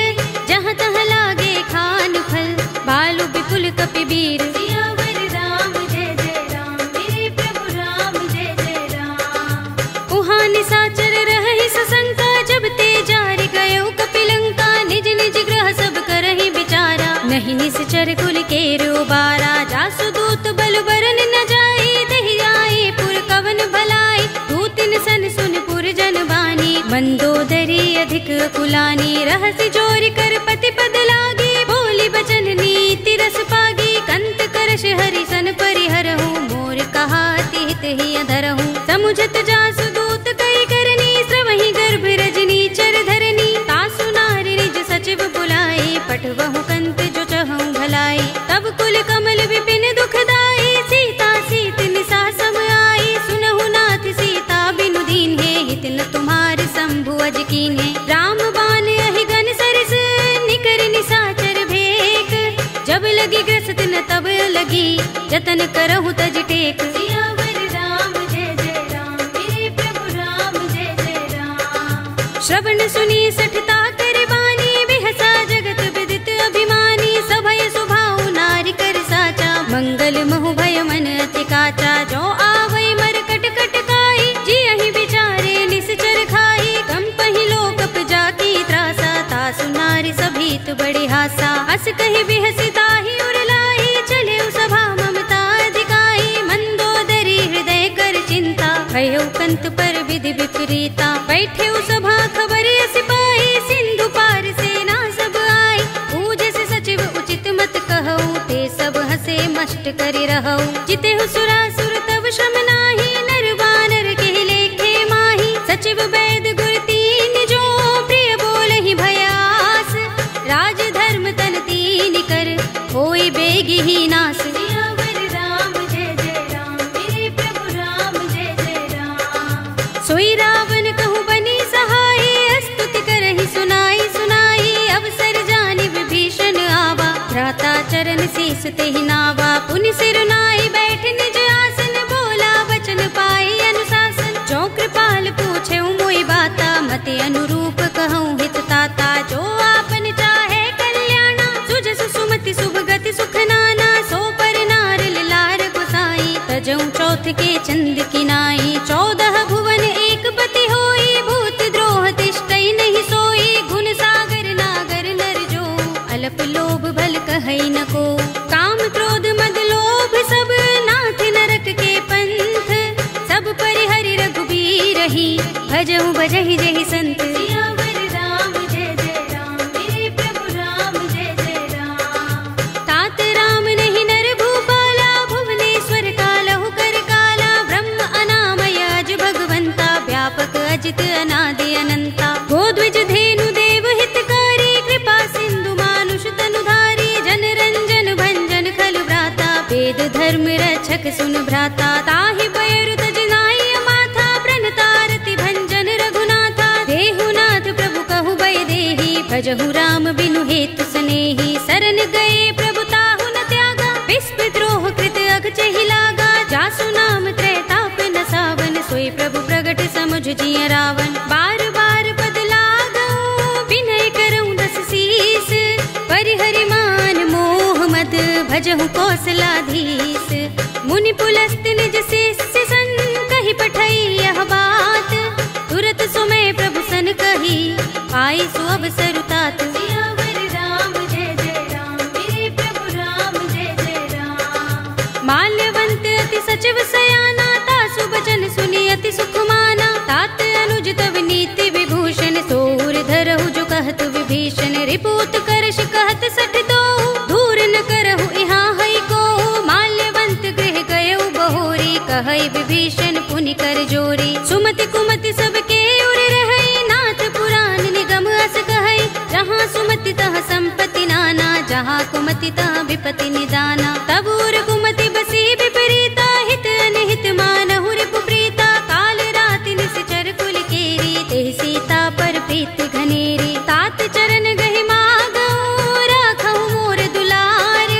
जहाँ तहाँ लागे खान फल बालु विपुल कपिबीर। सियावर राम जय जय राम मेरे प्रभु राम जय जय राम। उहाँ निसाचर रहहि सशंका जब ते जारि गयो कपिलंका। निज निज ग्रह सब करहि विचारा नहीं निश्चर कुल केर उबारा। जासु दूत बल बरन न जाई देहि आए पुर कवन भलाई। दूतिन सन सुन पुर जन बानी मंदोदरी अधिक कुलानी। रहसि जोरि कर पति पद लागी बोली बचन नीति रस पागी। कंत करश हरि सन परिहरहु मोर कहा तिहित ही अधरहु। समुझत जासु दूत कई करनी श्रवहि गर्भ रजनी चर धरनी। तासु नारि निज सचिव बुलाई पठवहु कंत जो चहु भलाई। तब कुल कमल विपिन दुखदाई सीता सीत निसा सम आई। सुनहु नाथ सीता बिनु दीन है हित न तुम्हार शंभु अज कीन्हे। राम बाण अहि गन सरस निकर निसाचर भेक। जब लगी ग्रस्त न तब लगी जतन करहु तज टेक। सियावर राम जय जय राम मेरे प्रभु राम जय जय राम। श्रवण सुनी सठता कर बानी बिहसा जगत विदित अभिमानी। सभय सुभाउ नारी कर साचा मंगल महु भय मन अति काचा। जो आवै मर कट कट काई जियहि विचारे निश्चर खाई। कंपहि लोकप जाकी त्रासा तासु नारी सभीत बड़ी हासा। हस कहि बिहसि ताहि उर लाई चले सभा ममता अधिकाई। मंदोदरी हृदय कर चिंता भयो कंत पर विधि विपरीता। बैठे सभा खबर सिपाही सिंधु पार सेना सब आई। पूजस सचिव उचित मत कहऊ ते सब हसे मष्ट करि रहऊ। जितेहु सुरासुर तब श्रम नाही नर वानर के लेखे माही। सचिव वैद गुर तीन जो प्रिय बोलहि भयास। राज धर्म तन तीन कर होई बेगी ही नास। सियावर राम जय जय राम मेरे प्रभु राम जय जय राम। सोई रावण कहु बनी सहाय स्तुति करहि सुनाई सुनाई। अवसर जानि विभीषण आवा भ्राता चरण शीस तेहि नावा। पुनि सिर नाई बैठ निज आसन बोला वचन पाई अनुशासन। जो कृपाल पूछे मोहि बाता मति अनुरूप कहूँ हित ताता। जो आपन चाहे कल्याणा सुजस सुमति शुभ गति सुख नाना। सो पर नार लार गोसाई तजऊ चौथ के चंद किनाई। 14 भुवन एक पति होई भूत द्रोह तिष्ठई नहीं सोई। गुण सागर नागर नर जो अल्प लोभ भल कहई न को। काम क्रोध मद लोभ सब नाथ नरक के पंथ। सब परिहरि रघुबीर ही भजहु भजहि जहि संत। सियावर राम जय जय राम मेरे प्रभु राम जय जय राम। तात राम नहीं नर भूपाला भुवनेश्वर कालहु कर काला। ब्रह्म अनामय अज भगवंता व्यापक अजित अनादि अनंता। गोद्विज धेनु देव हितकारी कृपा सिंधु मानुष तनुधारी। जन रंजन भंजन खल भ्राता वेद धर्म रक्षक सुन भ्राता। ताहि बयरु तज नाई माथा प्रणतारति भंजन रघुनाथा। देहु नाथ प्रभु कहु भय देहि भजहु राम बिनु हेतु सनेहि। शरण गए प्रभु ताहु न त्यागा विस्प द्रोह कृत अघ चहि लागा। जासु नाम त्रैताप न सावन सोई प्रभु प्रगट समुझ जिय रावण। बार बार पद लागऊ विनय करऊँ दस शीस। परिहरि मान मोह मद भजहु कौशलाधीश। मुनि पुलस्त निज शिष्य सन कहि पठई यह बात। तुरत सुमय प्रभु सन कही पाई सु अवसर तात। सियावर राम जय जय राम मेरे प्रभु राम जय जय राम। माल्यवंत अति सचिव सयाना तासु बचन सुनि अति सुख माना। तात अनुज तव नीति विभूषण सोर धरहु जो कहत विभीषण। रिपुत करश कहत सठ दो दूर न करहु यहाँ हई को। माल्यवंत गृह गयउ बहोरी कहई विभीषण पुनि कर जोरी। सुमति कुमति सबके उर रहई नाथ पुराण निगम अस कहई। जहाँ सुमति तह संपत्ति नाना जहाँ कुमति तहाँ विपति निदाना। तब उर कुमति बसी विपरीता, हित अनहित मानहु रिपु प्रीता। काल राति निश्चर कुल केरी, तेहि सीता पर प्रीत घनेरी। तात चरण गहि मागहु, राखहु मोर दुलार।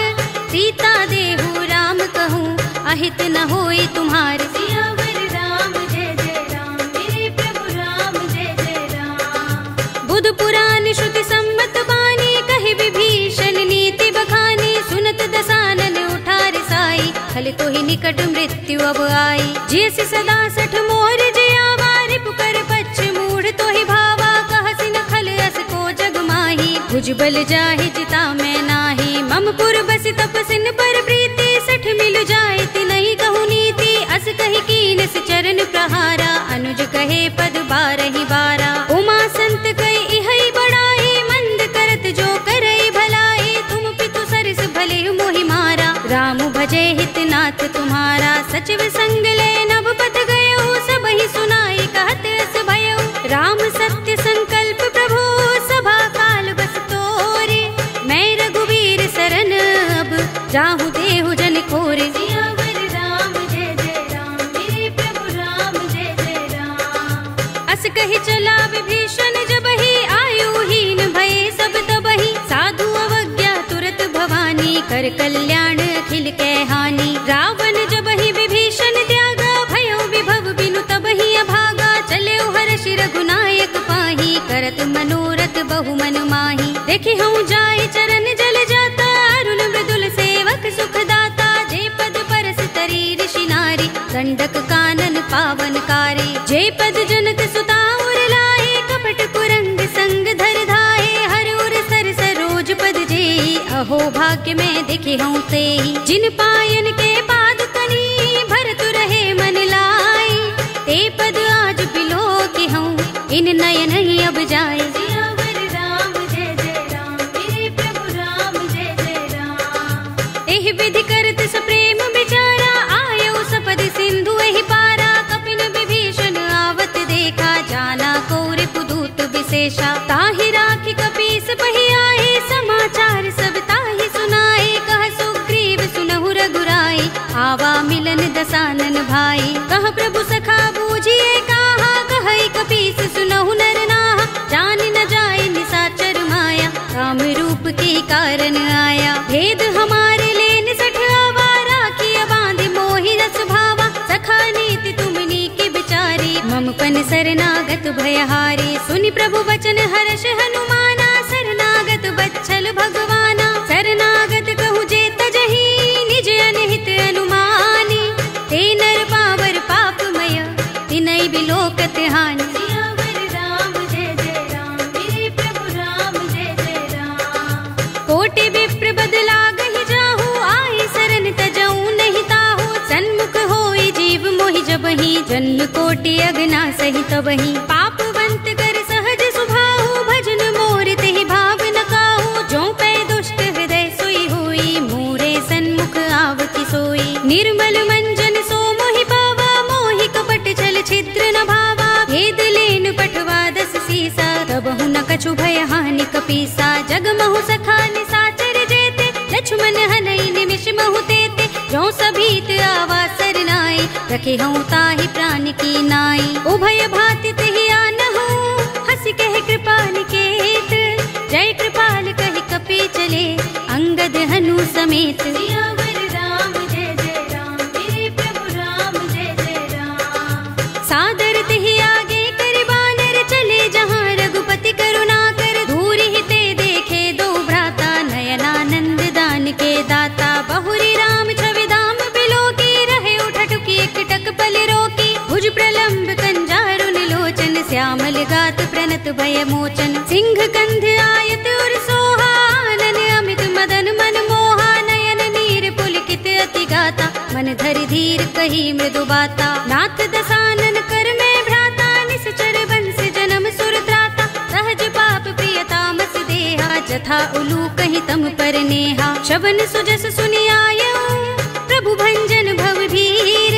सीता देहु राम कहूँ, अहित न होई तुम्हार। सियावर राम जय जय राम, मेरे प्रभु राम जय जय राम। बुध पुराण श्रुति सम्मत बानी, कहि विभीषण नीति बखानी। सुनत दसानन उठा रिसाई, खल तो ही निकट मृत्यु अब आई। जैसे सदा सठ मोर जियावा, रिपु कर पच्छ मूढ़ तो ही भावा। कहसि न खल अस को जग माही, भुजबल जाहि जिता मैं नाही। मम पुर बसि तपसिन पर प्रीति, सठ मिल जाए तिनहि कहु नीति। अस कहि कीनस चरण प्रहारा, अनुज कहे पद बारहि बारा। उमा संत कहि इहै बड़ाई, मंद करत जो करई भलाई। तुम पितु सरस भले मोहि मारा, राम भजे हित नाथ तुम्हारा। सचिव संग ले नभ पथ गयो, सबहि सुनाई कहत अस भयो। राम सत्य संकल्प प्रभु, सभा काल बस तोरे। मैं रघुवीर सरन अब, जाहु देहु जन खोरे। सियावर राम जय जय राम, मेरे प्रभु राम जय जय राम। अस कहि चला विभीषण जबहि, आयुहीन भये सब तबहि। साधु अवज्ञा तुरत भवानी, कर कल्याण अखिल के हानि। रावण जबहि विभीषण त्यागा, भयो विभव बिनु तबहि अभागा। चले हर्ष रघुनायक पाही, करत मनोरथ बहु मन माही। देखि हूँ जाय चरण जल जाता, अरुण मृदुल सेवक सुख दाता। जे पद परस तरी ऋषि नारी, दंडक कानन पावन कारी। जे पद जनक सुता उर लाए, कपट कुरंग संग धर धाये। हर उर सर सरोज पद जेहि, अहो भाग्य में देखे हूँ तेहि। जिन पायन के पाद कनी, भरत रहे मन लाई। ते पद आज बिलो के हूँ, इन नयन ही अब जाए। सियावर राम जय जय राम, मेरे प्रभु राम जय जय राम। एहि विधि करत सप्रेम विचारा, आयो सपद सिंधु एहि पारा। कपिन विभीषण आवत देखा, जाना को रिपुदूत विशेषा। ताहि राखी कपीस पहि आए, समाचार सब ताहि सुनाए। कह सुग्रीव सुनहु रघुराई, आवा मिलन दसानन भाई। कह प्रभु सखा बूझिए काहा, कहई कपीस सुनहु नर नाहा। जान न जाए निसाचर माया, राम रूप के कारण आया। भेद हमारे लेन सठ आवा, राखिया बांधि मोहि रस भावा। सखा नीति तुमनी के बिचारी, मम पन शरणागत भयहारी। सुनि प्रभु वचन हर्ष हनुमाना, शरणागत बच्छल भगवाना। शरणागत कहु जे तजहि, निज अनहित अनुमानी। ते नर पावर पापमय, तिनहि बिलोकत हानि। सियावर राम जय जय राम, मेरे प्रभु राम जय जय राम। कोटि विप्र बदला गहि जाहु, आई शरण तजऊ नहीं ताहु। सन्मुख होई जीव मोहि जबहि, जन्म कोटि अगना सहि तबहि। पापवंत कर सहज सुभाहु, भजन मोर तेहि भाव न काहू। जो पै दुष्ट हृदय सोई होई, मोरे सन्मुख आवति सोई। निर्मल मंजन सो मोहि पावा, मोहि कपट छल छिद्र न भावा। भेद लेन पठवा दस सीसा, तबहु न कछु भय हानि कपीसा। जग महु सखा निसाचर जेते, लक्ष्मण हनई निमिष महु तेते। जो सभीत आवा सरनाई, रखे हूँ ताहि प्राण की नाई। उभय भाति तेहि आनहु, हंसी कहे कृपा निकेत। जय कृपाल कहि कपि चले, अंगद हनु समेत। सियावर राम जय जय राम, मेरे प्रभु राम जय जय राम। सादर तेहि आगे करि बानर, चले जहाँ रघुपति करुणा कर। दूरि ही ते देखे दो भ्राता, नयनानंद दान के दाता। बहुरी राम छवि धाम बिलोकी, रहे उठटुकी एकटक पल रोकी। भुज प्रलंब कंजारुन लोचन, श्यामल गात प्रणत भय मोचन। सिंह कंध आयत उर सोहा, आनन अमित मदन मन मोहा। नयन नीर पुलकित अति गाता, मन धरि धीर कही मृदु बाता। नाथ दसानन कर में भ्राता, निश्चर बंस जन्म सुर त्राता। सहज पाप प्रिय तामस देहा, जथा उलू कहि तम पर नेहा। शबन सुजस सुनि आयऊ, प्रभु भंजन भव भीर।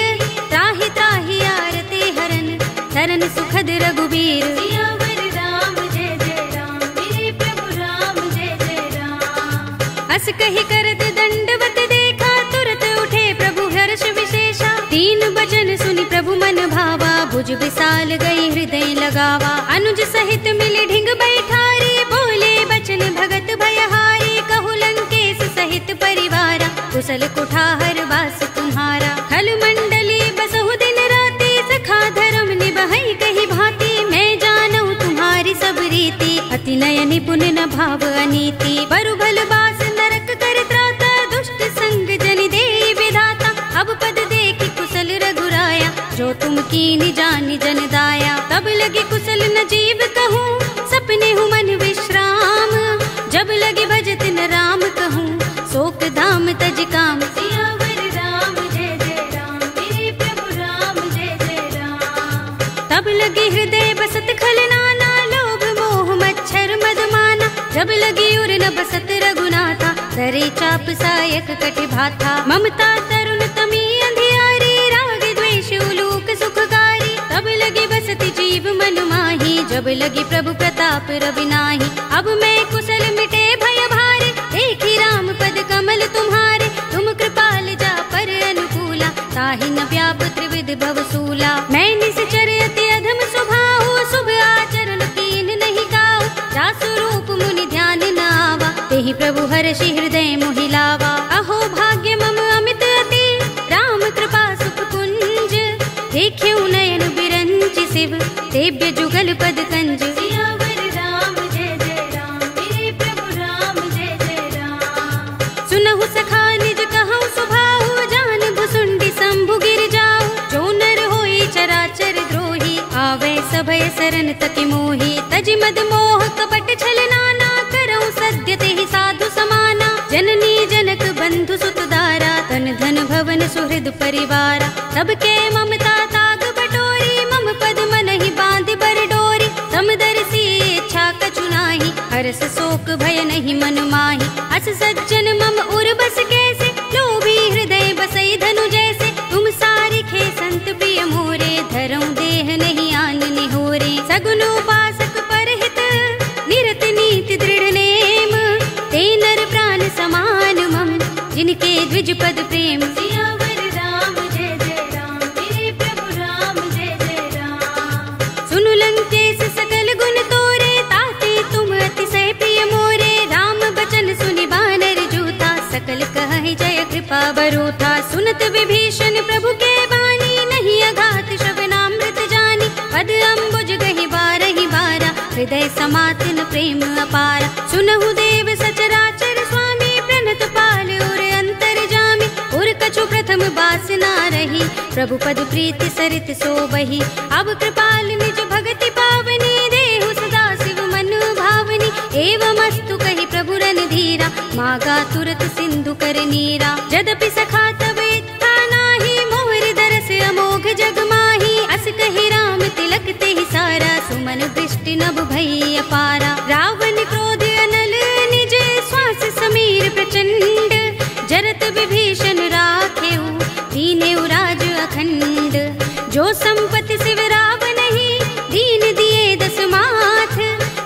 त्राहि त्राहि आरते हरन, शरण सुखद रघुबीर। सियावर राम जय जय राम, मेरे प्रभु राम जय जय राम। अस कही करत दंडवत देखा, तुरत उठे प्रभु हर्ष विशेषा। तीन बचन सुनि प्रभु मन भावा, भुज विशाल गई हृदय लगावा। अनुज सहित मिले ढिंग बैठारी, बोले बचन भगत भयहारी। कहु लंकेश सहित परिवारा, कुशल कुठार वास तुम्हारा। खल मंडली बसहु दिन राति, सखा धर्म निबहै कही भांति। मैं जानऊ तुम्हारी सब रीति, अति नय निपुण न भाव अनीति। बरु भल बास नरक कर त्राता, दुष्ट संग जन देई विधाता। अब पद देखि कुशल रघुराया, जो तुम कीनि जानि जन दाया। तब लगे कुशल न जीव कहूँ, सपने हूँ मन विश्राम। जब लगे भजत न राम कहूँ, शोक धाम तज काम। सियावर राम जय जय राम, मेरे प्रभु राम जय जय राम। तब लगे हृदय बसत खल नाना, लोभ मोह मच्छर मद माना। जब लगी उर न बसत रघुनाथा, करे चाप सायक कटि भाथा। ममता तरुण तमी अंधियारी, राग द्वेष उलूक सुखकारी। तब लगी बसति जीव मन माही, जब लगी प्रभु प्रताप रवि नाही। अब मैं कुशल मिटे भय भारे, देखी राम पद कमल तुम्हारे। तुम कृपाल जा पर अनुकूला, ताहि न व्याप त्रिविध भवसूला। मैं निश्चर अति अधम स्वभाव, शुभ आचरण कीन नहीं काऊ। जासु रूप मुनि ध्यान न आवा, तेहि प्रभु हर्षि हृदय मोहि लावा। अहो भाग्य मम अमित अति, राम कृपा सुख कुंज। देख्यऊ नयन बिरंचि शिव, सेव्य जुगल पद कंज। सियावर राम जय जय राम, मेरे प्रभु राम जय जय राम। सुनहु सखा निज कहऊँ सुभाऊ, जान भुसुंडी शंभु गिर जाऊ। जो नर होई चराचर द्रोही, आवे सभय सरन तति मोही। तजि मद मोह कपट छल नाना, करऊँ सद्य तेहि साधु समाना। जननी जनक बंधु सुत दारा, तन धन भवन सुहृद परिवारा। सबके ममता ताग बटोरी, मम पद मन ही बांध बर डोरी। समदर्शी इच्छा कछु नाही, हरस शोक भय नहीं मन माही। अस सज्जन मम उर बस कैसे, लोभी हृदय बसई धनु जैसे। तुम सारिखे संत प्रिय मोरे, धरऊँ देह नहीं आन निहोरे। सगुन उपासक परहित, निरत नीति दृढ़ नेम। ते नर प्राण समान मम, जिनके द्विज पद प्रेम। सियावर राम जय जय राम, मेरे प्रभु राम जय जय राम। सुनु लंकेश सकल गुण तोरे, ताते तुम अतिशय प्रिय मोरे। राम बचन सुनि बानर जूथा, सकल कहहि जय कृपा बरूथा। सुनत विभीषण प्रभु के बानी, नहीं अघात श्रवणामृत जानी। पद अम्बुज गहि बारहि बारा, हृदय समातिन प्रेम अपारा। सुनहु देव सचराचर स्वामी, प्रणत पाल उर अंतर जामी। उर कछु प्रथम बास ना रही, प्रभु पद प्रीति सरित सोबही। अब कृपाल निज भगति पावनी, देहु सदा शिव मन भावनी। एवमस्तु कहि प्रभु रणधीरा, मागा तुरत सिंधु कर नीरा। यद्यपि सखा तब इच्छा नाही, मोहर दरस अमोघ जग माही। अस कहि राम तिलक तेहि सारा, सुमन दृष्टि नभ भई अपारा। रावण क्रोध अनल निज, श्वास समीर प्रचंड। जरत विभीषण राखेऊ, दीनेऊ राज अखंड। जो संपत्ति शिव रावण ही, दीन दिए दस माथ।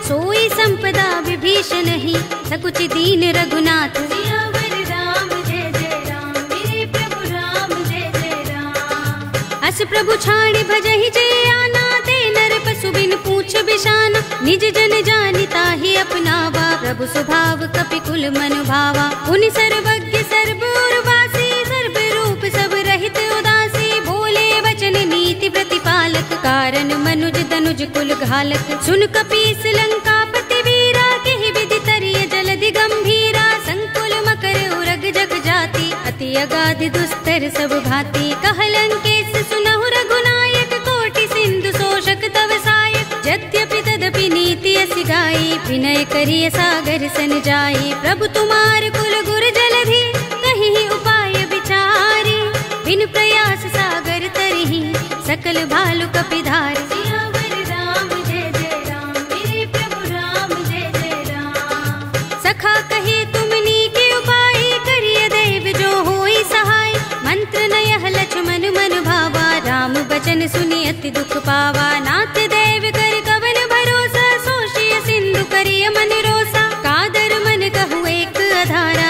सोई संपदा विभीषण ही, सकुच दीन रघुनाथ। सियावर राम जय जय राम, मेरे प्रभु राम जय जय राम। अस प्रभु छाड़ भजहि जय आना, ते नर पशु बिन पूछ बिशाना। निज जन जानिता ही अपनावा, प्रभु स्वभाव कपि कुल मन भावा। उन सर्वज्ञ सर्व उर्वासी, सर्व रूप सब रहित उदासी। बोले वचन नीति प्रतिपालक, कारण मनुज तनुज कुल घालक। सुन कपीस लंकापति वीरा, केहि विधि तरिय जलधि गंभीरा। संकुल मकर उरग जग जाति, अति अगाध दुस्तर सब भांति। कह लंकेश सुनहु रघुनायक, कोटि सिंधु शोषक तव सायक। यद्यपि तदपि नीति असि गाई, विनय करिय सागर सन जाई। प्रभु तुमार कुल गुर जलधि, कहि उपाय विचारी। बिन प्रयास सागर तरहि, सकल भालु कपिधारी। सियावर राम जय जय राम, मेरे प्रभु राम जय जय राम। सखा कहे तुमनी के उपाय, करिय दैव जो होई सहाय। मंत्र नयह लक्ष्मण मन भावा, राम बचन सुनि अति दुख पावा। नाथ दैव कर कवन भरोसा, सोषिय सिंधु करिय मन रोसा। कादर मन कहु एक अधारा,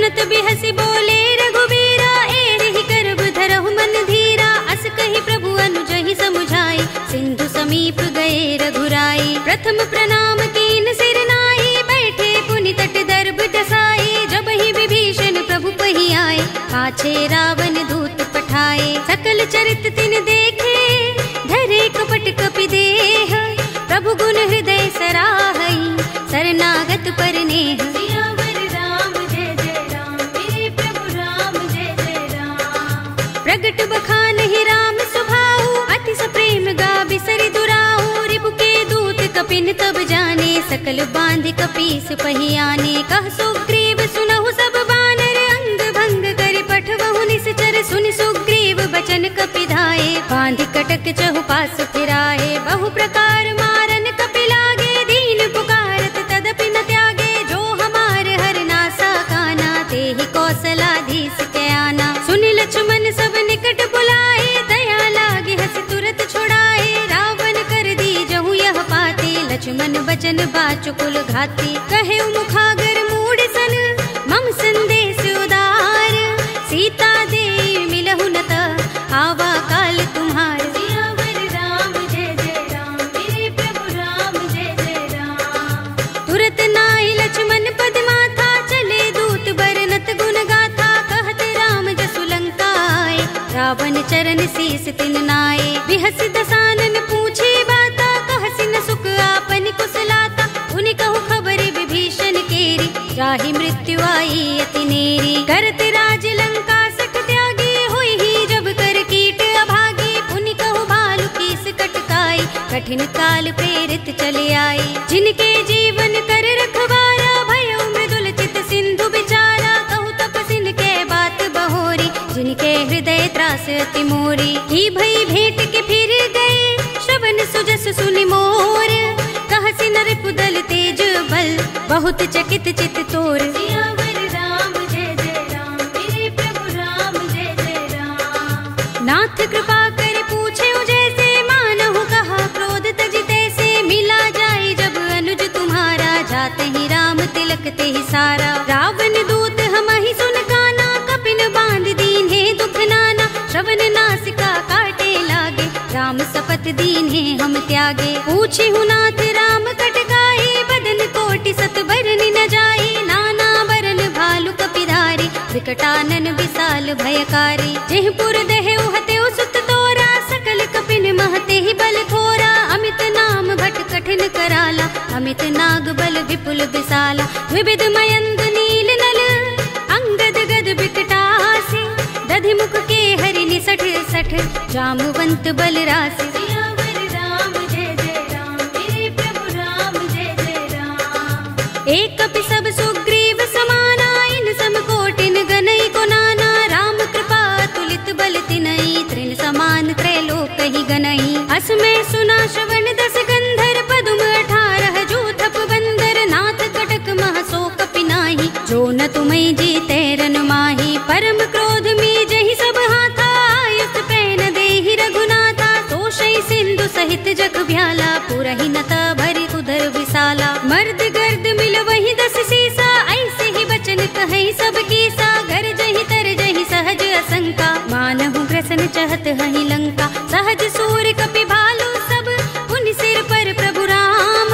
सुनत बिहसी बोले रघुबीरा, एहि करब धरहु मन धीरा। अस कहि प्रभु अनुजहि समुझाई, सिंधु समीप गए रघुराई। प्रथम प्रणाम कीन सिर नाई, बैठे पुनि तट दर्भ दसाई। जब ही विभीषण प्रभु पहि आए, पाछे रावण दूत पठाए। सकल चरित तिन देखे, धरे कपट कपि देह। प्रभु गुण हृदय सराहई, शरणागत पर नेह। सियावर राम जय जय राम, मेरे प्रभु राम जय जय राम। प्रगट बखानहि राम सुभाऊ, अति सप्रेम गाबि सरि दुराऊ। रिपु के दूत कपिन तब जाने, सकल बांधि कपीस पहि आने। कह सुग्रीव सुनहु सब बानर, अंग भंग करि पठवहु निश्चर। सुनि सुग्रीव बचन कपि धाये, बांधि कटक चहुपास फिराए। बहु प्रकार मारन कपि लागे, दीन पुकारत तदपि न त्यागे। जो हमार हरनासा काना, तेहि कौशलाधीश के आना। सुनि लक्ष्मण सब निकट बुलाए, दया लागे हस तुरत छुड़ाए। रावण कर दी जहु यह पाते, लक्ष्मण बचन बाचुकुल घाती। कहे मुखागर मूढ़ सन, मम संदेश उदार। सीता दे मिलहु न त, आवा काल तुम्हार। सियावर राम जय जय राम, मेरे प्रभु राम जय जय राम। तुरत नाई लक्ष्मण पद माथा, चले दूत बरनत गुण गाथा। कहत राम जसु लंका आए, रावण चरण शीस तिन नाए। बिहस दसानन पूछे बाता, कहसि न सुख आपन कुशलाता। उनि कहु खबर विभीषण केरी, जाहि मृत्यु आई अति नेरी। करत राज लंका सठ त्यागी, हुई ही जब कर कीट अभागी। पुनि कहु भालु कीस कटकाई, कठिन काल प्रेरित चले आई। जिनके जीवन कर रखवारा, भयउ मृदुल चित सिंधु बिचारा। कहु तपसिन के बात बहोरी, जिनके हृदय त्रास अति मोरी। की भई भेंट के फिर गए, श्रवण सुजस सुनि मोर। कहसि नर पुदल तेज बल, बहुत चकित चित तोर। सियावर राम जय जय राम, मेरे प्रभु राम जय जय राम। नाथ कृपा कर पूछे जैसे, मानहु कहा क्रोध तज तैसे। मिला जाए जब अनुज तुम्हारा, जाते ही राम तिलक ते ही सारा। रावण दूत हमहि सुन काना, कपिन बांध दीन्हे दुख नाना। श्रवण नासिका काटे लागे, राम सपत दीन्हे हम त्यागे। पूछे नाथ राम कटकाई, बदन कोटि सत बरनि न जाई। नाना बरन भालु कपिधारी, विकटानन विशाल भयकारी। जेहपुर दहेउ हतेउ सुत तोरा, सकल कपिन महते ही बल थोरा। अमित नाम भट कठिन कराला, अमित नाग बल विपुल विशाला। विविध मयंग नील नल, अंगद गद बिकटासी। दधि मुख के हरि निसठ सठ, जामवंत बल राशि। सियावर राम जय जय राम, मेरे प्रभु राम जय जय राम। एक कपि सब सुग्रीव समाना, इन सम कोटिन गनई को नाना। राम कृपा तुलित बल तिनई, त्रिन समान त्रैलोक ही गनई। अस में सुना श्रवण दस गंधर, पदुम 18 जूथप बंदर। नाथ कटक मह सो कपि नाही, जो न तुम्हें जीते रन माही। परम क्रोध में जहि सब हाथा, आयुष पैन देहि रघुनाथा। तोषई सिंधु सहित जग भ्याला, पुरहि नता भरि उदर विशाला। मर्द गर्द मिल वही 10 सीसा, ऐसे ही बचन कहे सब कीसा। घर जहि तर जहि सहज असंका, मानहु ग्रसन चहत हहि लंका। सहज सूर कपि भालु सब, पुनि सिर पर प्रभु राम।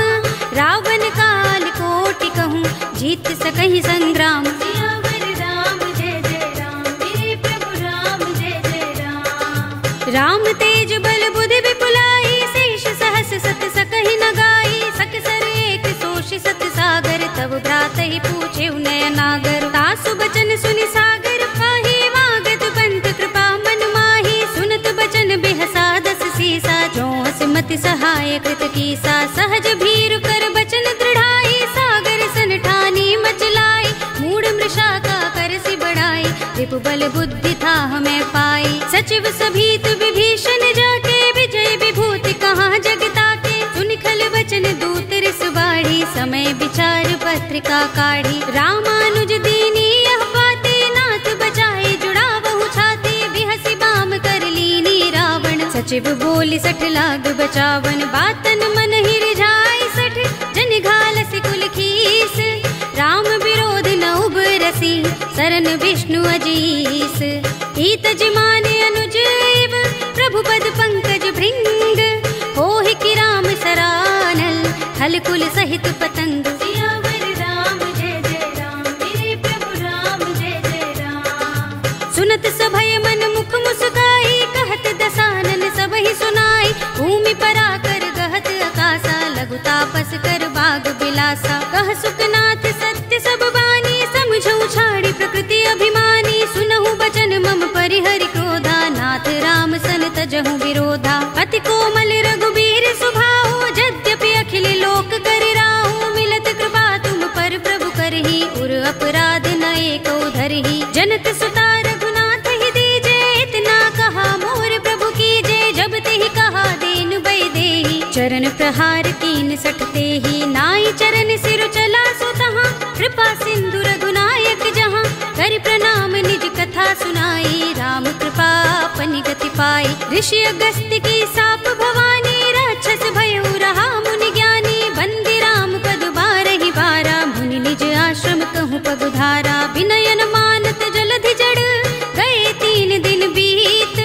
रावण काल कोटि कहूँ, जीत सकहि संग्राम। सियावर राम जय जय राम, मेरे प्रभु राम जय जय राम। राम तेज बल बुद्धि विपुलाई, शेष सहस सत सकहि न गाई। सकसर एक सोष सत सागर, तब भ्रात ही पूछे नयनागर। तासु बचन सुनि सागर पाही, वागत पंत कृपा मन माही। सुनत बचन बिहसा 10 सीसा, जो मति सहाय कृत कीसा। सहज भीरु कर बचन दृढ़ाई, सागर सन ठानी मचलाई। मूढ़ मृषा का करसि बढ़ाई, रिपु बल बुद्धि था हमें पाई। सचिव सभीत विभीषण जाके, विजय विभूति कहाँ जगता के। सुनि खल वचन दूत रिस बाढ़ी, समय विचार पत्रिका काढ़ी। रामानुज दीनी यह पाते, नाथ बचाए जुड़ा बहु छाते। बिहसी बाम कर लीनी रावण, सचिव बोली 60 लाग बचावन। बातन मन ही रिझाई 60, जन घाल सिकुल खीस। राम विरोध न उबर तुलसी सरन विष्णु अजीस। ईत जिमान अनुज एव प्रभु पद पंकज भृंग, होहि कि राम सरानल खल कुल सहित पतंग। सियावर राम जय जय राम, मेरे प्रभु राम जय जय राम। सुनत सभय मन मुख मुस्काई, कहत दसानन सबहि सुनाई। भूमि पराकर गहत आकाशा, लघु तापस कर बाग बिलासा। कह सुखनाथ सत्य सब बानी, समझौ छाड़ी प्रकृति अभिमानी। सुनहु बचन मम परिहरि क्रोधा, नाथ राम सन तजहु विरोधा। अति कोमल रघुबीर सुभाऊ, यद्यपि अखिल लोक कर राहु। मिलत कृपा तुम पर प्रभु करही, उर अपराध न एको धरही। जनक सुता रघुनाथ ही दीजे, इतना कहा मोर प्रभु कीजे। जब तेहि कहा दीन बै देहि, चरण प्रहार कीन सठते ही। नाई चरण सिर चला सो तहाँ, कृपा सिंधु रघुनायक जहाँ। कर प्रणाम निज कथा सुनाई, राम कृपा अपनी गति पाई। ऋषि अगस्त्य की साप भवानी, राक्षस भयउ रहा मुनि ज्ञानी। बंदी राम पद बारहि बारा, मुनि निज आश्रम कहूँ पगुधारा। विनयन मानत जलधि जड़, गए 3 दिन बीत।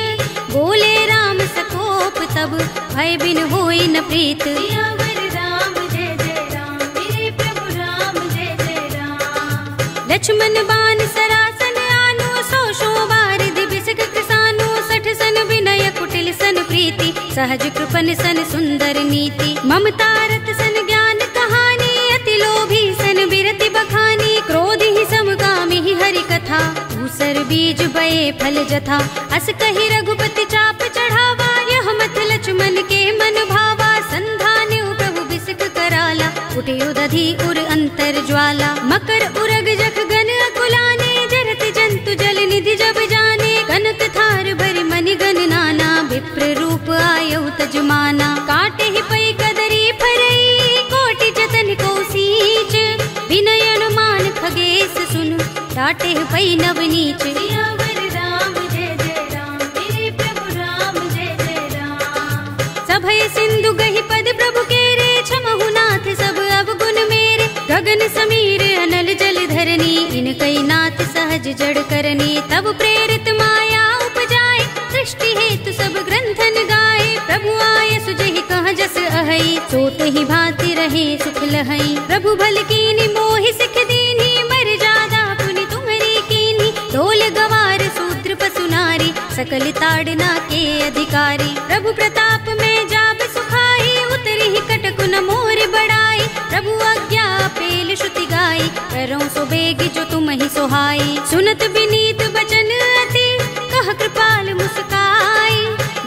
बोले राम सकोप तब, भय बिन होई न प्रीत। सियावर राम जय जय राम, मेरे प्रभु राम जय जय राम। लक्ष्मण बान सरासन आनो, 100 बार दिबिसक कृसानो। 60 सन विनय कुटिल सन प्रीति, सहज कृपन सन सुंदर नीति। ममता रत सन ज्ञान कहानी, अति लोभी सन बिरति बखानी। क्रोध ही समकामी ही हरि कथा, दूसर बीज बये फल जथा। अस कहि रघुपति चाप चढ़ावा, यह मत लक्ष्मण के मन भावा। संधान्यु प्रभु बिसक कराला, उठियो दधि उर अंतर ज्वाला। मकर उरग जख गन अकुलाने, जरत जंतु जल निधि जब जाने। कनक थार भरि मनि गन नाना, विप्र रूप आयौ तजमाना। काटे ही पै कदरी फरई, कोटि जतन को सींच। विनयन मान खगेश सुन, डाटे ही पै नवनीच। सियावर राम जय जय राम, मेरे प्रभु राम जय जय राम। सभय सिंधु गहि पद प्रभु केरे, क्षमहु नाथ सब अवगुण मेरे। गगन समीर अनल जल धरनी, इनकई नाथ सहज जड़ करनी। तब प्रेरित माया उपजाए, सृष्टि हेतु सब ग्रंथन गाए। प्रभु आय सुजहि कह जस अहै, सोत ही भांति रहे सुख लहै। प्रभु भल कीनी मोहि सिख दीनी, मर जादा पुनि तुम्हरी कीनी। ढोल गवार सूत्र पसु नारी, सकल ताड़ना के अधिकारी। प्रभु प्रताप में जाब सुखाई, उतरी ही कटक न मोर बड़ाई। प्रभु आज्ञा पेल श्रुति गाई, करऊं सो बेग जो तुम ही सोहाई। सुनत विनीत बचन अति, कह कृपाल मुस्काई।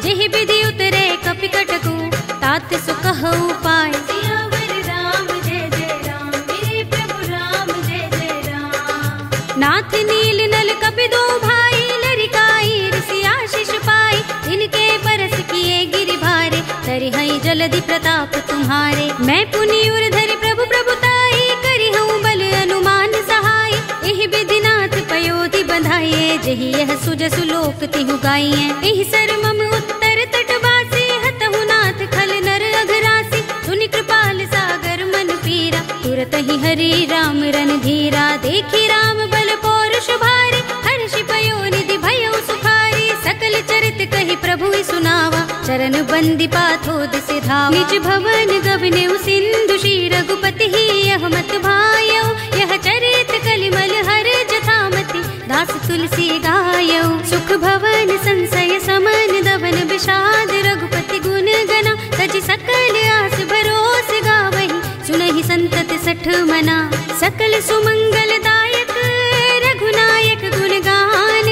जेहि विधि उतरे कपि कटकु, तात सो कहु पाय। सियावर राम जय जय राम, मेरे प्रभु राम जय जय राम। नाथ नील नल कपि दो भाई, लरिकाई ऋषि आशीष पाई। इनके परस किए गिरि भारे, तरि हई जलधि प्रताप तुम्हारे। मैं पुनि उर धरि प्रभु प्रभुताई, करि हूँ बल अनुमान सहाय। एहि विधि नाथ पयोधि बंधाइए, जहि यह सुजसु लोक तिहु गाइए। एहि सर मम उत्तर तटवासी, हतहु नाथ खल नर अघरासी। सुनि कृपाल सागर मन पीरा, तुरत ही हरि राम रन धीरा। देखी राम बल पौरुष भारी, हर्षि पयो निधि भयउ सुखारी। सकल चरित कहि प्रभु ही सुनावा, चरण बंदी पाथोद से धावा। निज भवन गवनेउ सिंधु, श्री रघुपति ही यह मत भायौ। यह चरित कलिमल हर जथामति, दास तुलसी गायौ। सुख भवन संशय समन, दवन विषाद रघुपति गुण गना। तजि सकल आस भरोस गावहि, सुनहि संतत 60 मना। सकल सुमंगल दायक रघुनायक गुण गान,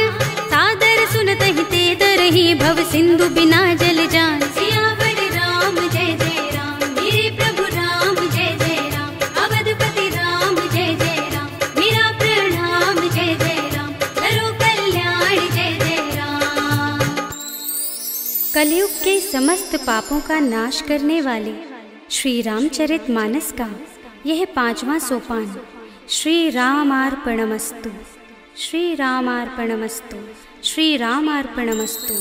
सादर सुनतहि ते तरहि भव सिंधु बिना जल जान। सियावर राम जय जय राम, मेरे प्रभु राम जय जय राम। अवधपति राम जय जय राम, मेरा प्रणाम जय जय राम। करो कल्याण जय जय राम। कलयुग के समस्त पापों का नाश करने वाले श्री रामचरितमानस का यह 5वां सोपान श्री रामार्पणमस्तु, श्री रामार्पणमस्तु, श्री रामार्पणमस्तु।